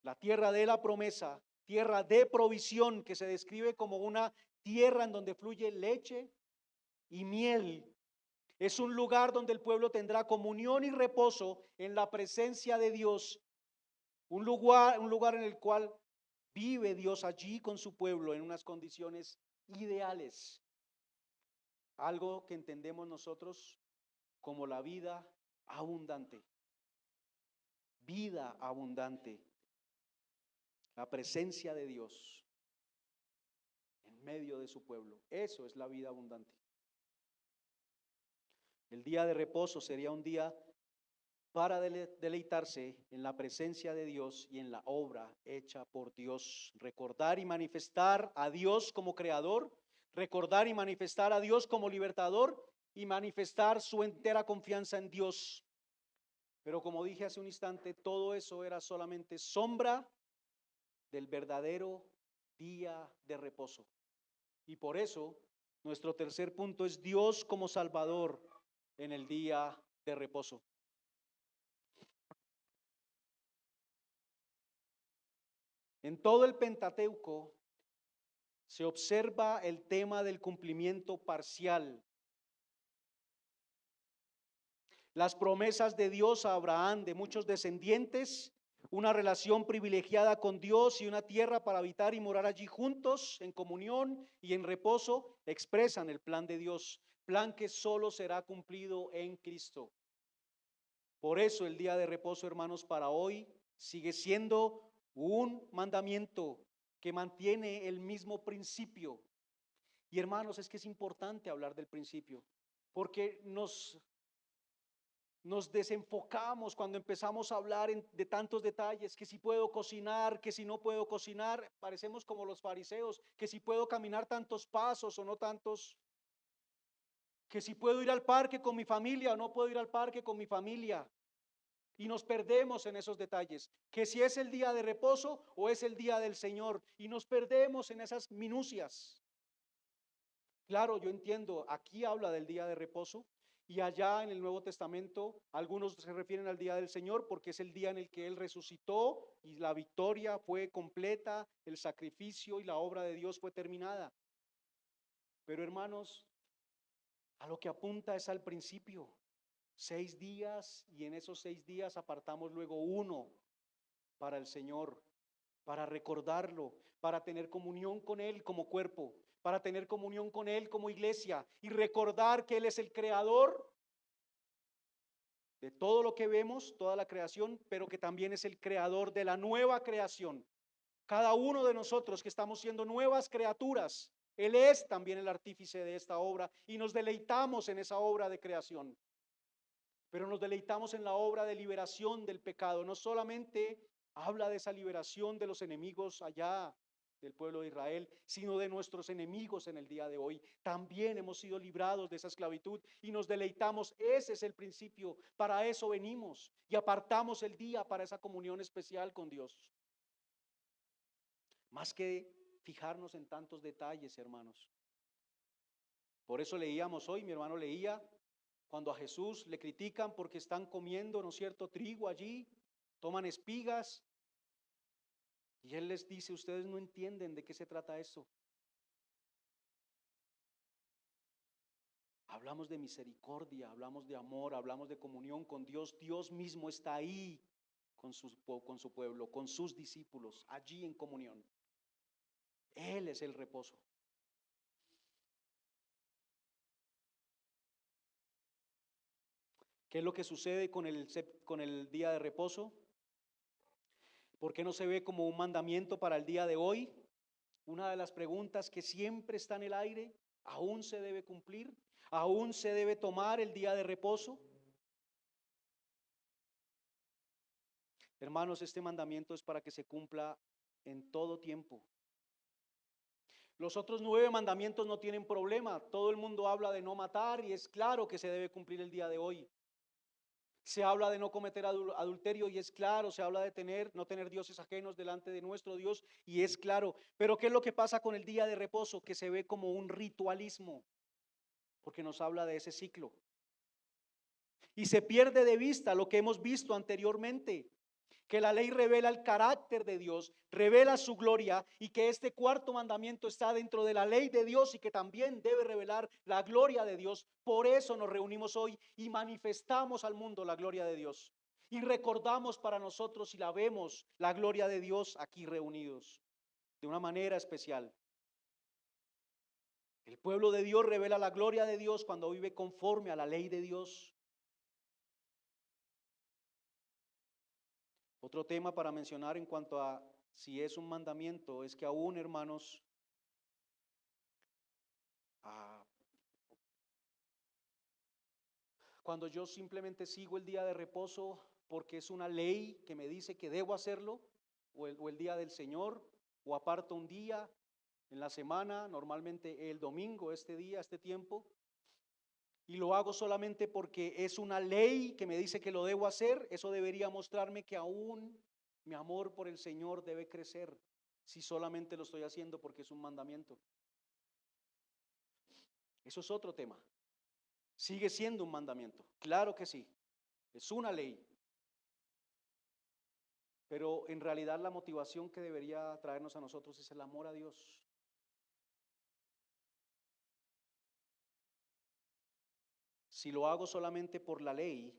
la tierra de la promesa, tierra de provisión que se describe como una tierra en donde fluye leche y miel. Es un lugar donde el pueblo tendrá comunión y reposo en la presencia de Dios. Un lugar en el cual vive Dios allí con su pueblo en unas condiciones ideales. Algo que entendemos nosotros como la vida abundante. Vida abundante. La presencia de Dios en medio de su pueblo. Eso es la vida abundante. El día de reposo sería un día para deleitarse en la presencia de Dios y en la obra hecha por Dios. Recordar y manifestar a Dios como creador, recordar y manifestar a Dios como libertador y manifestar su entera confianza en Dios. Pero como dije hace un instante, todo eso era solamente sombra del verdadero día de reposo. Y por eso nuestro tercer punto es Dios como Salvador en el día de reposo. En todo el Pentateuco se observa el tema del cumplimiento parcial. las promesas de Dios a Abraham, de muchos descendientes, una relación privilegiada con Dios y una tierra para habitar y morar allí juntos en comunión y en reposo, expresan el plan de Dios, plan que solo será cumplido en Cristo. Por eso el día de reposo, hermanos, para hoy sigue siendo un mandamiento que mantiene el mismo principio. Y hermanos, es que es importante hablar del principio, porque nos desenfocamos cuando empezamos a hablar de tantos detalles, que si puedo cocinar, que si no puedo cocinar, parecemos como los fariseos, que si puedo caminar tantos pasos o no tantos, que si puedo ir al parque con mi familia o no puedo ir al parque con mi familia. Y nos perdemos en esos detalles, que si es el día de reposo o es el día del Señor, y nos perdemos en esas minucias. Claro, yo entiendo, aquí habla del día de reposo y allá en el Nuevo Testamento algunos se refieren al día del Señor porque es el día en el que Él resucitó y la victoria fue completa, el sacrificio y la obra de Dios fue terminada. Pero hermanos, a lo que apunta es al principio. 6 días y en esos 6 días apartamos luego uno para el Señor, para recordarlo, para tener comunión con Él como cuerpo, para tener comunión con Él como iglesia y recordar que Él es el creador de todo lo que vemos, toda la creación, pero que también es el creador de la nueva creación. Cada uno de nosotros que estamos siendo nuevas criaturas, Él es también el artífice de esta obra y nos deleitamos en esa obra de creación. Pero nos deleitamos en la obra de liberación del pecado. No solamente habla de esa liberación de los enemigos allá del pueblo de Israel, sino de nuestros enemigos en el día de hoy. También hemos sido librados de esa esclavitud y nos deleitamos. Ese es el principio. Para eso venimos y apartamos el día para esa comunión especial con Dios. Más que fijarnos en tantos detalles, hermanos. Por eso leíamos hoy, mi hermano leía, cuando a Jesús le critican porque están comiendo, ¿no es cierto?, trigo allí, toman espigas. Y Él les dice, ustedes no entienden de qué se trata esto. Hablamos de misericordia, hablamos de amor, hablamos de comunión con Dios. Dios mismo está ahí con su pueblo, con sus discípulos, allí en comunión. Él es el reposo. ¿Qué es lo que sucede con el día de reposo? ¿Por qué no se ve como un mandamiento para el día de hoy? Una de las preguntas que siempre está en el aire, ¿aún se debe cumplir? ¿Aún se debe tomar el día de reposo? Hermanos, este mandamiento es para que se cumpla en todo tiempo. Los otros 9 mandamientos no tienen problema. Todo el mundo habla de no matar y es claro que se debe cumplir el día de hoy. Se habla de no cometer adulterio y es claro, se habla de no tener dioses ajenos delante de nuestro Dios y es claro. Pero ¿qué es lo que pasa con el día de reposo? Que se ve como un ritualismo, porque nos habla de ese ciclo. Y se pierde de vista lo que hemos visto anteriormente, que la ley revela el carácter de Dios, revela su gloria y que este cuarto mandamiento está dentro de la ley de Dios y que también debe revelar la gloria de Dios. Por eso nos reunimos hoy y manifestamos al mundo la gloria de Dios. Y recordamos para nosotros y la vemos, la gloria de Dios aquí reunidos, de una manera especial. El pueblo de Dios revela la gloria de Dios cuando vive conforme a la ley de Dios. Otro tema para mencionar en cuanto a si es un mandamiento es que aún, hermanos, cuando yo simplemente sigo el día de reposo porque es una ley que me dice que debo hacerlo, o el día del Señor, o aparto un día en la semana, normalmente el domingo, este día, este tiempo, y lo hago solamente porque es una ley que me dice que lo debo hacer, eso debería mostrarme que aún mi amor por el Señor debe crecer, si solamente lo estoy haciendo porque es un mandamiento. Eso es otro tema. Sigue siendo un mandamiento, claro que sí, es una ley. Pero en realidad la motivación que debería traernos a nosotros es el amor a Dios. Si lo hago solamente por la ley,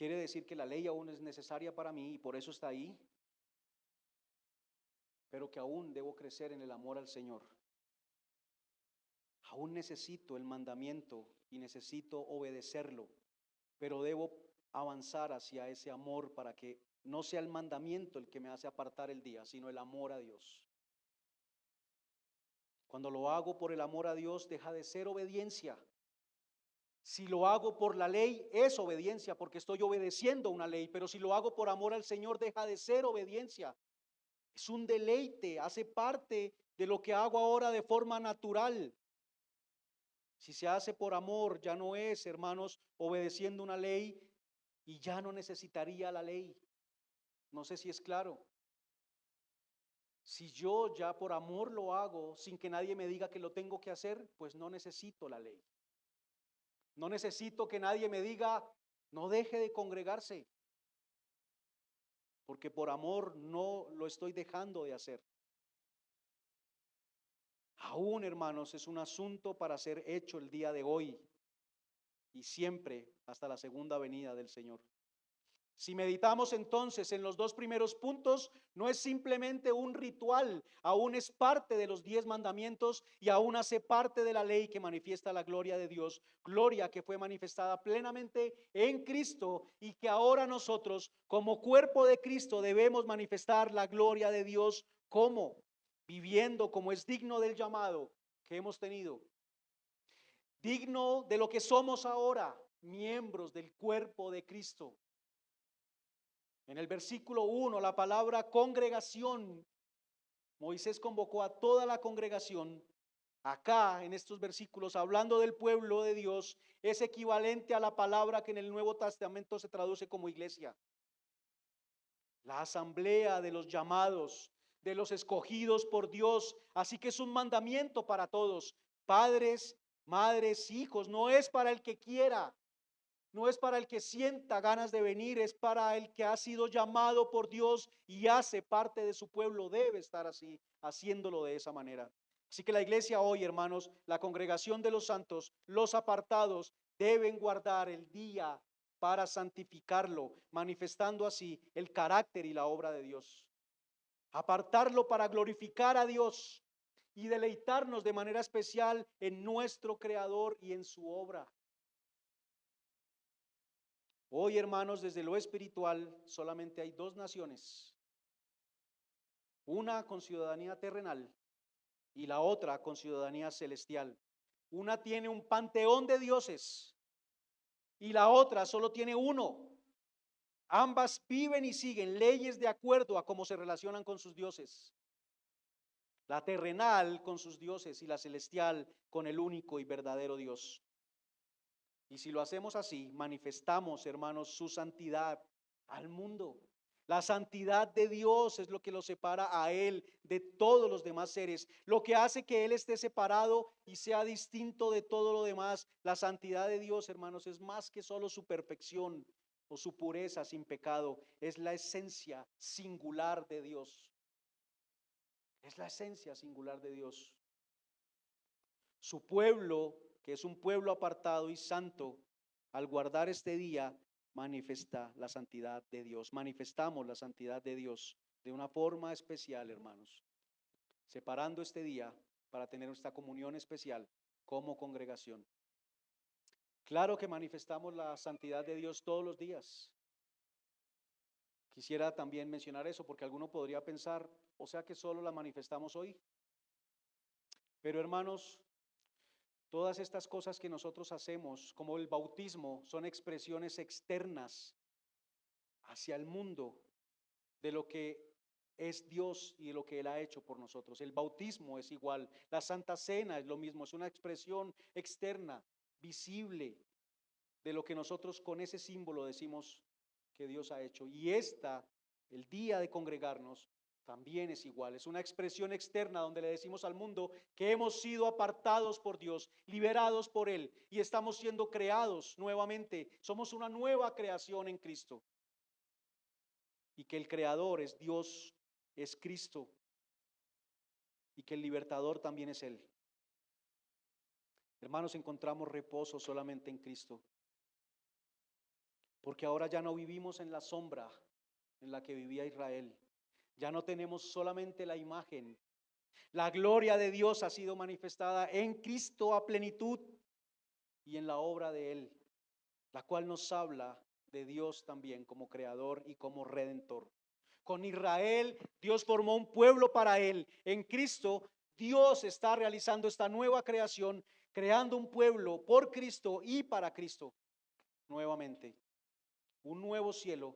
Quiere decir que la ley aún es necesaria para mí y por eso está ahí, pero que aún debo crecer en el amor al Señor. Aún necesito el mandamiento y necesito obedecerlo, pero debo avanzar hacia ese amor para que no sea el mandamiento el que me hace apartar el día, sino el amor a Dios. Cuando lo hago por el amor a Dios, deja de ser obediencia. Si lo hago por la ley, es obediencia porque estoy obedeciendo una ley, pero si lo hago por amor al Señor, deja de ser obediencia. Es un deleite, hace parte de lo que hago ahora de forma natural. Si se hace por amor, ya no es, hermanos, obedeciendo una ley y ya no necesitaría la ley. No sé si es claro. Si yo ya por amor lo hago sin que nadie me diga que lo tengo que hacer, pues no necesito la ley. No necesito que nadie me diga, no deje de congregarse, porque por amor no lo estoy dejando de hacer. Aún, hermanos, es un asunto para ser hecho el día de hoy y siempre hasta la segunda venida del Señor. Si meditamos entonces en los dos primeros puntos, no es simplemente un ritual, aún es parte de los 10 mandamientos y aún hace parte de la ley que manifiesta la gloria de Dios, gloria que fue manifestada plenamente en Cristo y que ahora nosotros como cuerpo de Cristo debemos manifestar la gloria de Dios como viviendo como es digno del llamado que hemos tenido, digno de lo que somos ahora, miembros del cuerpo de Cristo. En el versículo 1, la palabra congregación, Moisés convocó a toda la congregación. Acá, en estos versículos, hablando del pueblo de Dios, es equivalente a la palabra que en el Nuevo Testamento se traduce como iglesia. La asamblea de los llamados, de los escogidos por Dios. Así que es un mandamiento para todos, padres, madres, hijos. No es para el que quiera. No es para el que sienta ganas de venir, es para el que ha sido llamado por Dios y hace parte de su pueblo. Debe estar así, haciéndolo de esa manera. Así que la iglesia hoy, hermanos, la congregación de los santos, los apartados, deben guardar el día para santificarlo, manifestando así el carácter y la obra de Dios. Apartarlo para glorificar a Dios y deleitarnos de manera especial en nuestro Creador y en su obra. Hoy, hermanos, desde lo espiritual solamente hay dos naciones, una con ciudadanía terrenal y la otra con ciudadanía celestial. Una tiene un panteón de dioses y la otra solo tiene uno. Ambas viven y siguen leyes de acuerdo a cómo se relacionan con sus dioses. La terrenal con sus dioses y la celestial con el único y verdadero Dios. Y si lo hacemos así, manifestamos, hermanos, su santidad al mundo. La santidad de Dios es lo que lo separa a Él de todos los demás seres. Lo que hace que Él esté separado y sea distinto de todo lo demás. La santidad de Dios, hermanos, es más que solo su perfección o su pureza sin pecado. Es la esencia singular de Dios. Es la esencia singular de Dios. Su pueblo, que es un pueblo apartado y santo, al guardar este día, manifiesta la santidad de Dios. Manifestamos la santidad de Dios de una forma especial, hermanos, separando este día para tener esta comunión especial como congregación. Claro que manifestamos la santidad de Dios todos los días. Quisiera también mencionar eso porque alguno podría pensar, o sea que solo la manifestamos hoy. Pero hermanos, todas estas cosas que nosotros hacemos, como el bautismo, son expresiones externas hacia el mundo de lo que es Dios y de lo que Él ha hecho por nosotros. El bautismo es igual, la Santa Cena es lo mismo, es una expresión externa, visible, de lo que nosotros con ese símbolo decimos que Dios ha hecho. Y el día de congregarnos, también es igual, es una expresión externa donde le decimos al mundo que hemos sido apartados por Dios, liberados por Él y estamos siendo creados nuevamente. Somos una nueva creación en Cristo y que el creador es Dios, es Cristo y que el libertador también es Él. Hermanos, encontramos reposo solamente en Cristo. Porque ahora ya no vivimos en la sombra en la que vivía Israel. Ya no tenemos solamente la imagen. La gloria de Dios ha sido manifestada en Cristo a plenitud y en la obra de Él, la cual nos habla de Dios también como creador y como redentor. Con Israel, Dios formó un pueblo para Él. En Cristo, Dios está realizando esta nueva creación, creando un pueblo por Cristo y para Cristo. Nuevamente, un nuevo cielo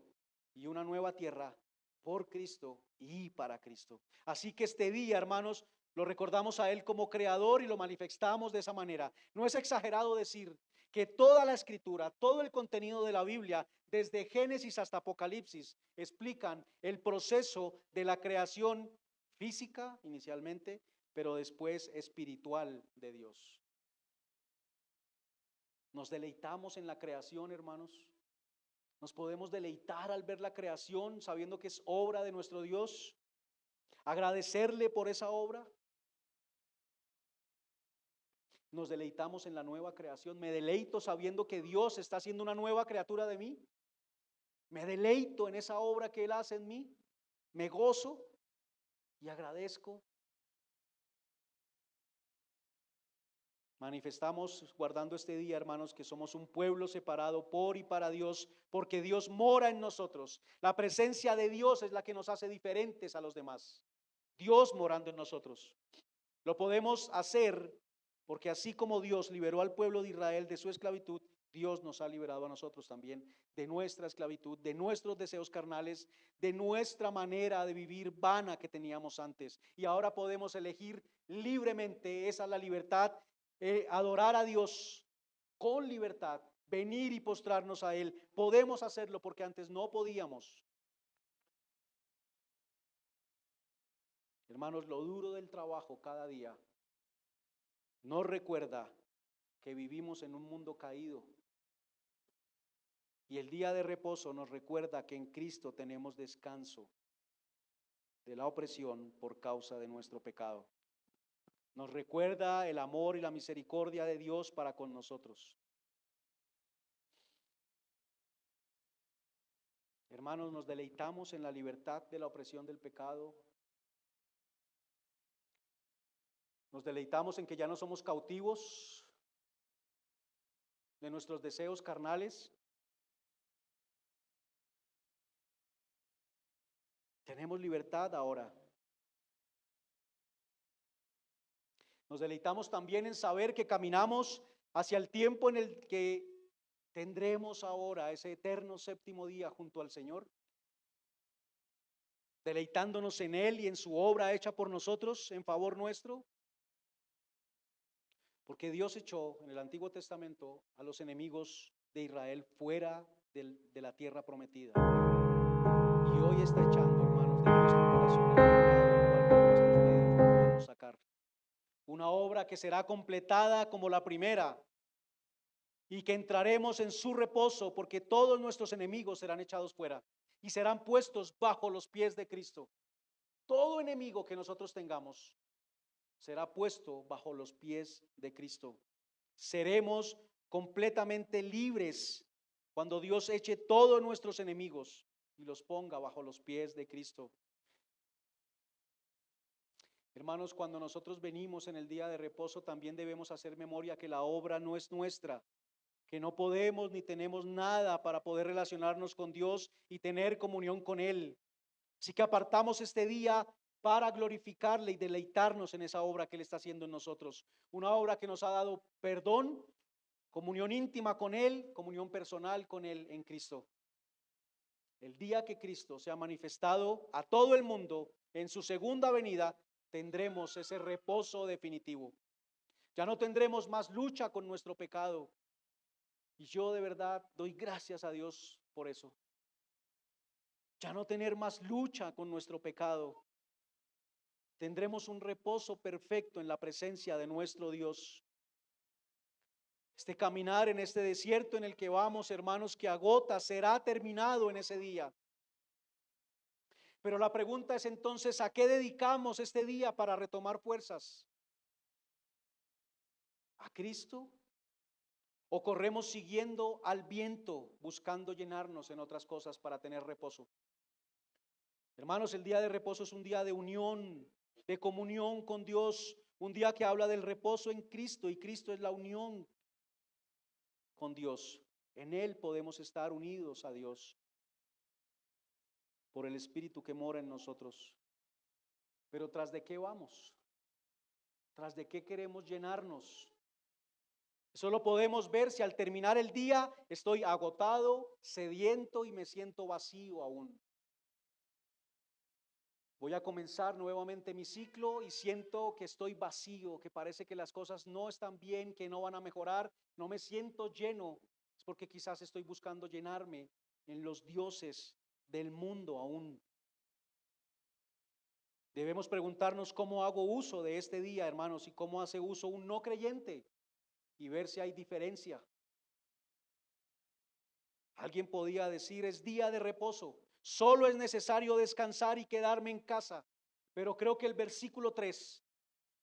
y una nueva tierra por Cristo y para Cristo. Así que este día, hermanos, lo recordamos a Él como creador y lo manifestamos de esa manera. No es exagerado decir que toda la escritura, todo el contenido de la Biblia, desde Génesis hasta Apocalipsis, explican el proceso de la creación física inicialmente, pero después espiritual de Dios. Nos deleitamos en la creación, hermanos. Nos podemos deleitar al ver la creación, sabiendo que es obra de nuestro Dios. Agradecerle por esa obra. Nos deleitamos en la nueva creación. Me deleito sabiendo que Dios está haciendo una nueva criatura de mí. Me deleito en esa obra que Él hace en mí. Me gozo y agradezco. Manifestamos guardando este día, hermanos, que somos un pueblo separado por y para Dios, porque Dios mora en nosotros. La presencia de Dios es la que nos hace diferentes a los demás. Dios morando en nosotros. Lo podemos hacer porque así como Dios liberó al pueblo de Israel de su esclavitud, Dios nos ha liberado a nosotros también de nuestra esclavitud, de nuestros deseos carnales, de nuestra manera de vivir vana que teníamos antes. Y ahora podemos elegir libremente, esa es la libertad, adorar a Dios con libertad, venir y postrarnos a Él. Podemos hacerlo porque antes no podíamos. Hermanos, lo duro del trabajo cada día nos recuerda que vivimos en un mundo caído. Y el día de reposo nos recuerda que en Cristo tenemos descanso de la opresión por causa de nuestro pecado. Nos recuerda el amor y la misericordia de Dios para con nosotros. Hermanos, nos deleitamos en la libertad de la opresión del pecado. Nos deleitamos en que ya no somos cautivos de nuestros deseos carnales. Tenemos libertad ahora. Nos deleitamos también en saber que caminamos hacia el tiempo en el que tendremos ahora ese eterno séptimo día junto al Señor, deleitándonos en Él y en su obra hecha por nosotros en favor nuestro. Porque Dios echó en el Antiguo Testamento a los enemigos de Israel fuera de la tierra prometida. Y hoy está echando, hermanos, de nuestro corazón el pecado, el cual por nuestros medios no podemos sacar. Una obra que será completada como la primera y que entraremos en su reposo porque todos nuestros enemigos serán echados fuera y serán puestos bajo los pies de Cristo. Todo enemigo que nosotros tengamos será puesto bajo los pies de Cristo. Seremos completamente libres cuando Dios eche todos nuestros enemigos y los ponga bajo los pies de Cristo. Hermanos, cuando nosotros venimos en el día de reposo, también debemos hacer memoria que la obra no es nuestra, que no podemos ni tenemos nada para poder relacionarnos con Dios y tener comunión con Él. Así que apartamos este día para glorificarle y deleitarnos en esa obra que Él está haciendo en nosotros. Una obra que nos ha dado perdón, comunión íntima con Él, comunión personal con Él en Cristo. El día que Cristo sea manifestado a todo el mundo en su segunda venida, tendremos ese reposo definitivo. Ya no tendremos más lucha con nuestro pecado. Y yo de verdad doy gracias a Dios por eso. Ya no tener más lucha con nuestro pecado. Tendremos un reposo perfecto en la presencia de nuestro Dios. Este caminar en este desierto en el que vamos, hermanos, que agota, será terminado en ese día. Pero la pregunta es entonces, ¿a qué dedicamos este día para retomar fuerzas? ¿A Cristo? ¿O corremos siguiendo al viento, buscando llenarnos en otras cosas para tener reposo? Hermanos, el día de reposo es un día de unión, de comunión con Dios, un día que habla del reposo en Cristo, y Cristo es la unión con Dios. En Él podemos estar unidos a Dios por el Espíritu que mora en nosotros. Pero ¿tras de qué vamos? ¿Tras de qué queremos llenarnos? Eso lo podemos ver si al terminar el día estoy agotado, sediento y me siento vacío aún. Voy a comenzar nuevamente mi ciclo y siento que estoy vacío, que parece que las cosas no están bien, que no van a mejorar, no me siento lleno. Es porque quizás estoy buscando llenarme en los dioses del mundo aún. Debemos preguntarnos cómo hago uso de este día, hermanos, y cómo hace uso un no creyente, y ver si hay diferencia. Alguien podía decir, es día de reposo, solo es necesario descansar y quedarme en casa. Pero creo que el versículo 3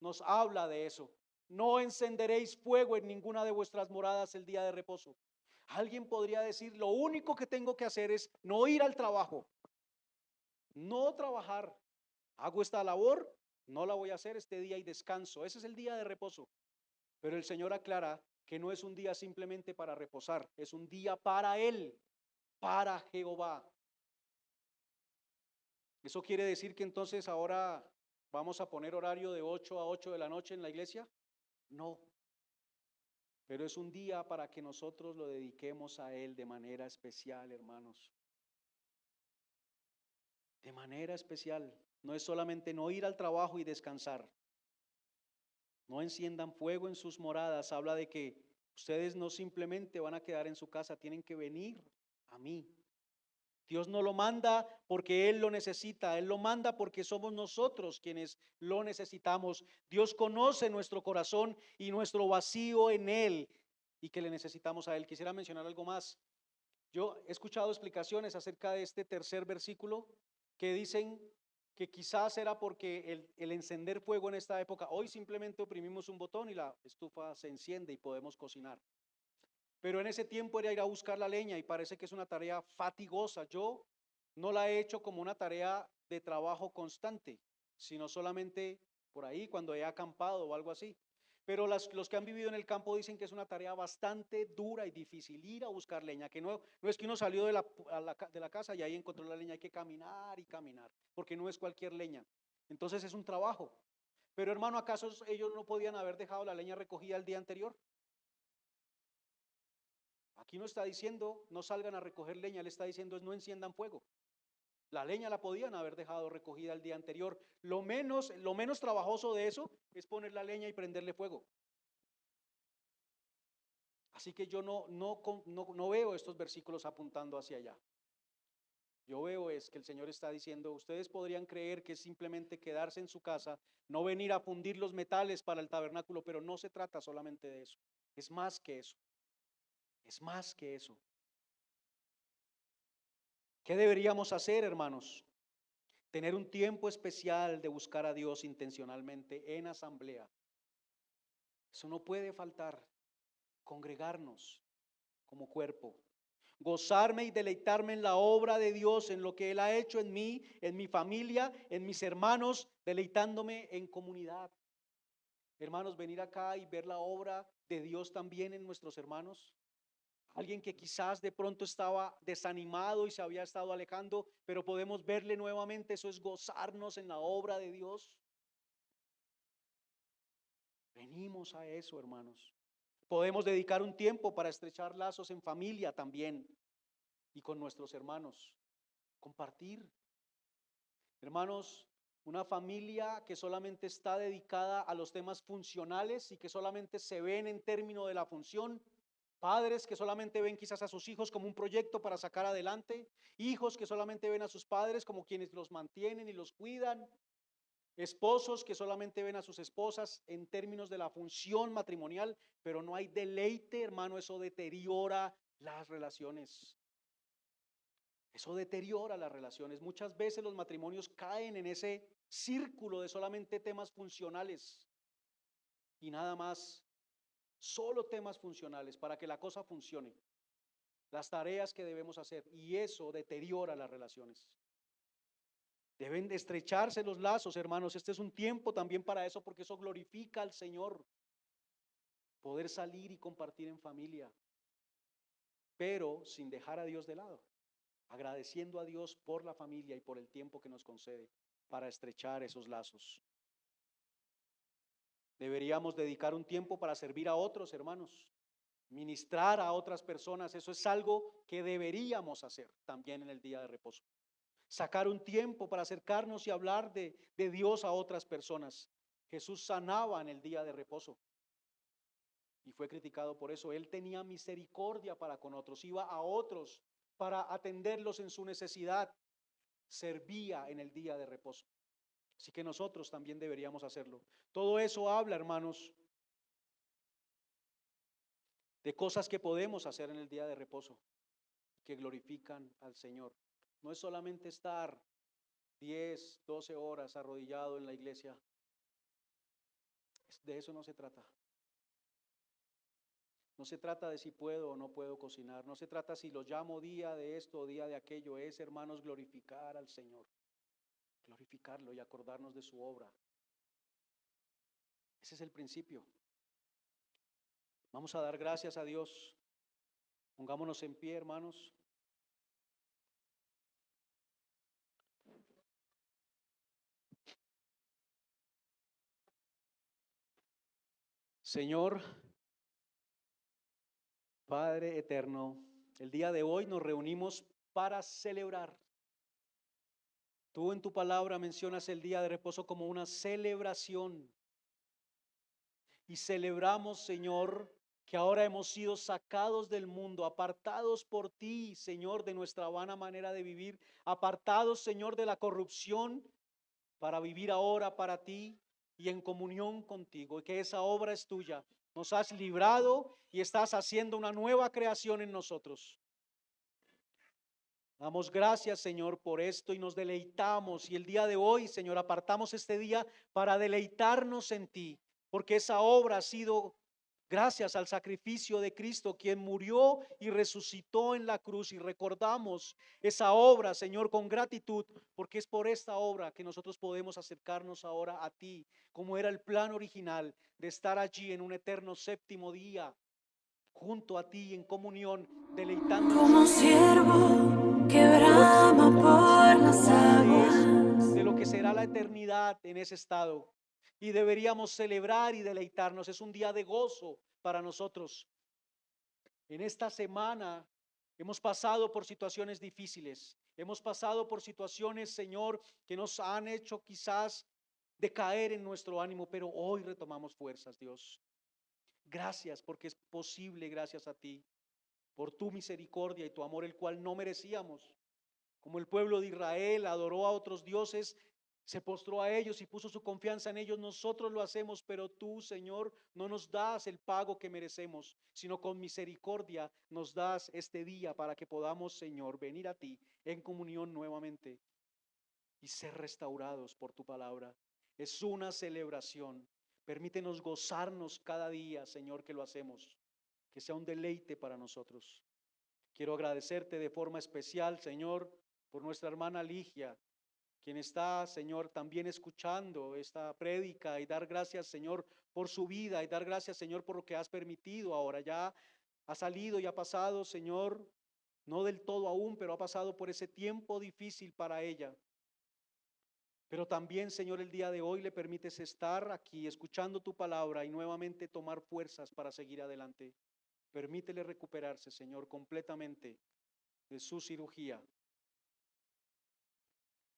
nos habla de eso. No encenderéis fuego en ninguna de vuestras moradas el día de reposo. Alguien podría decir, lo único que tengo que hacer es no ir al trabajo, no trabajar. Hago esta labor, no la voy a hacer este día y descanso. Ese es el día de reposo. Pero el Señor aclara que no es un día simplemente para reposar, es un día para Él, para Jehová. ¿Eso quiere decir que entonces ahora vamos a poner horario de 8 a 8 de la noche en la iglesia? No, pero es un día para que nosotros lo dediquemos a Él de manera especial, hermanos. De manera especial. No es solamente no ir al trabajo y descansar. No enciendan fuego en sus moradas. Habla de que ustedes no simplemente van a quedar en su casa, tienen que venir a mí. Dios no lo manda porque Él lo necesita, Él lo manda porque somos nosotros quienes lo necesitamos. Dios conoce nuestro corazón y nuestro vacío en Él y que le necesitamos a Él. Quisiera mencionar algo más. Yo he escuchado explicaciones acerca de este tercer versículo que dicen que quizás era porque el encender fuego en esta época, hoy simplemente oprimimos un botón y la estufa se enciende y podemos cocinar. Pero en ese tiempo era ir a buscar la leña y parece que es una tarea fatigosa. Yo no la he hecho como una tarea de trabajo constante, sino solamente por ahí cuando he acampado o algo así. Pero los que han vivido en el campo dicen que es una tarea bastante dura y difícil ir a buscar leña, que no es que uno salió de la casa y ahí encontró la leña, hay que caminar y caminar, porque no es cualquier leña. Entonces es un trabajo. Pero hermano, ¿acaso ellos no podían haber dejado la leña recogida el día anterior? Aquí no está diciendo no salgan a recoger leña, le está diciendo es no enciendan fuego. La leña la podían haber dejado recogida el día anterior. Lo menos trabajoso de eso es poner la leña y prenderle fuego. Así que yo no veo estos versículos apuntando hacia allá. Yo veo es que el Señor está diciendo, ustedes podrían creer que es simplemente quedarse en su casa, no venir a fundir los metales para el tabernáculo, pero no se trata solamente de eso. Es más que eso. Es más que eso. ¿Qué deberíamos hacer, hermanos? Tener un tiempo especial de buscar a Dios intencionalmente en asamblea. Eso no puede faltar. Congregarnos como cuerpo. Gozarme y deleitarme en la obra de Dios, en lo que Él ha hecho en mí, en mi familia, en mis hermanos, deleitándome en comunidad. Hermanos, venir acá y ver la obra de Dios también en nuestros hermanos. Alguien que quizás de pronto estaba desanimado y se había estado alejando, pero podemos verle nuevamente. Eso es gozarnos en la obra de Dios. Venimos a eso, hermanos. Podemos dedicar un tiempo para estrechar lazos en familia también y con nuestros hermanos. Compartir. Hermanos, una familia que solamente está dedicada a los temas funcionales y que solamente se ven en términos de la función. Padres que solamente ven quizás a sus hijos como un proyecto para sacar adelante. Hijos que solamente ven a sus padres como quienes los mantienen y los cuidan. Esposos que solamente ven a sus esposas en términos de la función matrimonial, pero no hay deleite, hermano, eso deteriora las relaciones. Eso deteriora las relaciones. Muchas veces los matrimonios caen en ese círculo de solamente temas funcionales y nada más. Solo temas funcionales para que la cosa funcione. Las tareas que debemos hacer, y eso deteriora las relaciones. Deben de estrecharse los lazos, hermanos. Este es un tiempo también para eso, porque eso glorifica al Señor. Poder salir y compartir en familia, pero sin dejar a Dios de lado, agradeciendo a Dios por la familia y por el tiempo que nos concede para estrechar esos lazos. Deberíamos dedicar un tiempo para servir a otros, hermanos, ministrar a otras personas. Eso es algo que deberíamos hacer también en el día de reposo. Sacar un tiempo para acercarnos y hablar de Dios a otras personas. Jesús sanaba en el día de reposo y fue criticado por eso. Él tenía misericordia para con otros, iba a otros para atenderlos en su necesidad, servía en el día de reposo. Así que nosotros también deberíamos hacerlo. Todo eso habla, hermanos, de cosas que podemos hacer en el día de reposo, que glorifican al Señor. No es solamente estar 10, 12 horas arrodillado en la iglesia. De eso no se trata. No se trata de si puedo o no puedo cocinar. No se trata si lo llamo día de esto o día de aquello. Es, hermanos, glorificar al Señor. Glorificarlo y acordarnos de su obra. Ese es el principio. Vamos a dar gracias a Dios. Pongámonos en pie, hermanos. Señor, Padre eterno, el día de hoy nos reunimos para celebrar. Tú en tu palabra mencionas el día de reposo como una celebración. Y celebramos, Señor, que ahora hemos sido sacados del mundo, apartados por ti, Señor, de nuestra vana manera de vivir, apartados, Señor, de la corrupción, para vivir ahora para ti y en comunión contigo, y que esa obra es tuya. Nos has librado y estás haciendo una nueva creación en nosotros. Damos gracias, Señor, por esto y nos deleitamos. Y el día de hoy, Señor, apartamos este día para deleitarnos en ti, porque esa obra ha sido gracias al sacrificio de Cristo, quien murió y resucitó en la cruz. Y recordamos esa obra, Señor, con gratitud, porque es por esta obra que nosotros podemos acercarnos ahora a ti, como era el plan original de estar allí en un eterno séptimo día, junto a ti en comunión, deleitándonos como siervo que brama por las aguas. de lo que será la eternidad en ese estado. Y deberíamos celebrar y deleitarnos. Es un día de gozo para nosotros. En esta semana hemos pasado por situaciones difíciles. Hemos pasado por situaciones, Señor, que nos han hecho quizás decaer en nuestro ánimo, pero hoy retomamos fuerzas, Dios. Gracias porque es posible, gracias a ti, por tu misericordia y tu amor, el cual no merecíamos. Como el pueblo de Israel adoró a otros dioses, se postró a ellos y puso su confianza en ellos, nosotros lo hacemos, pero tú, Señor, no nos das el pago que merecemos, sino con misericordia nos das este día para que podamos, Señor, venir a ti en comunión nuevamente y ser restaurados por tu palabra. Es una celebración. Permítenos gozarnos cada día, Señor, que lo hacemos, que sea un deleite para nosotros. Quiero agradecerte de forma especial, Señor, por nuestra hermana Ligia, quien está, Señor, también escuchando esta prédica, y dar gracias, Señor, por su vida, y dar gracias, Señor, por lo que has permitido ahora. Ya ha salido y ha pasado, Señor, no del todo aún, pero ha pasado por ese tiempo difícil para ella. Pero también, Señor, el día de hoy le permites estar aquí escuchando tu palabra y nuevamente tomar fuerzas para seguir adelante. Permítele recuperarse, Señor, completamente de su cirugía.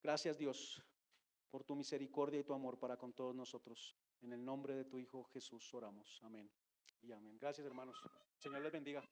Gracias, Dios, por tu misericordia y tu amor para con todos nosotros. En el nombre de tu Hijo Jesús oramos. Amén y amén. Gracias, hermanos. Señor les bendiga.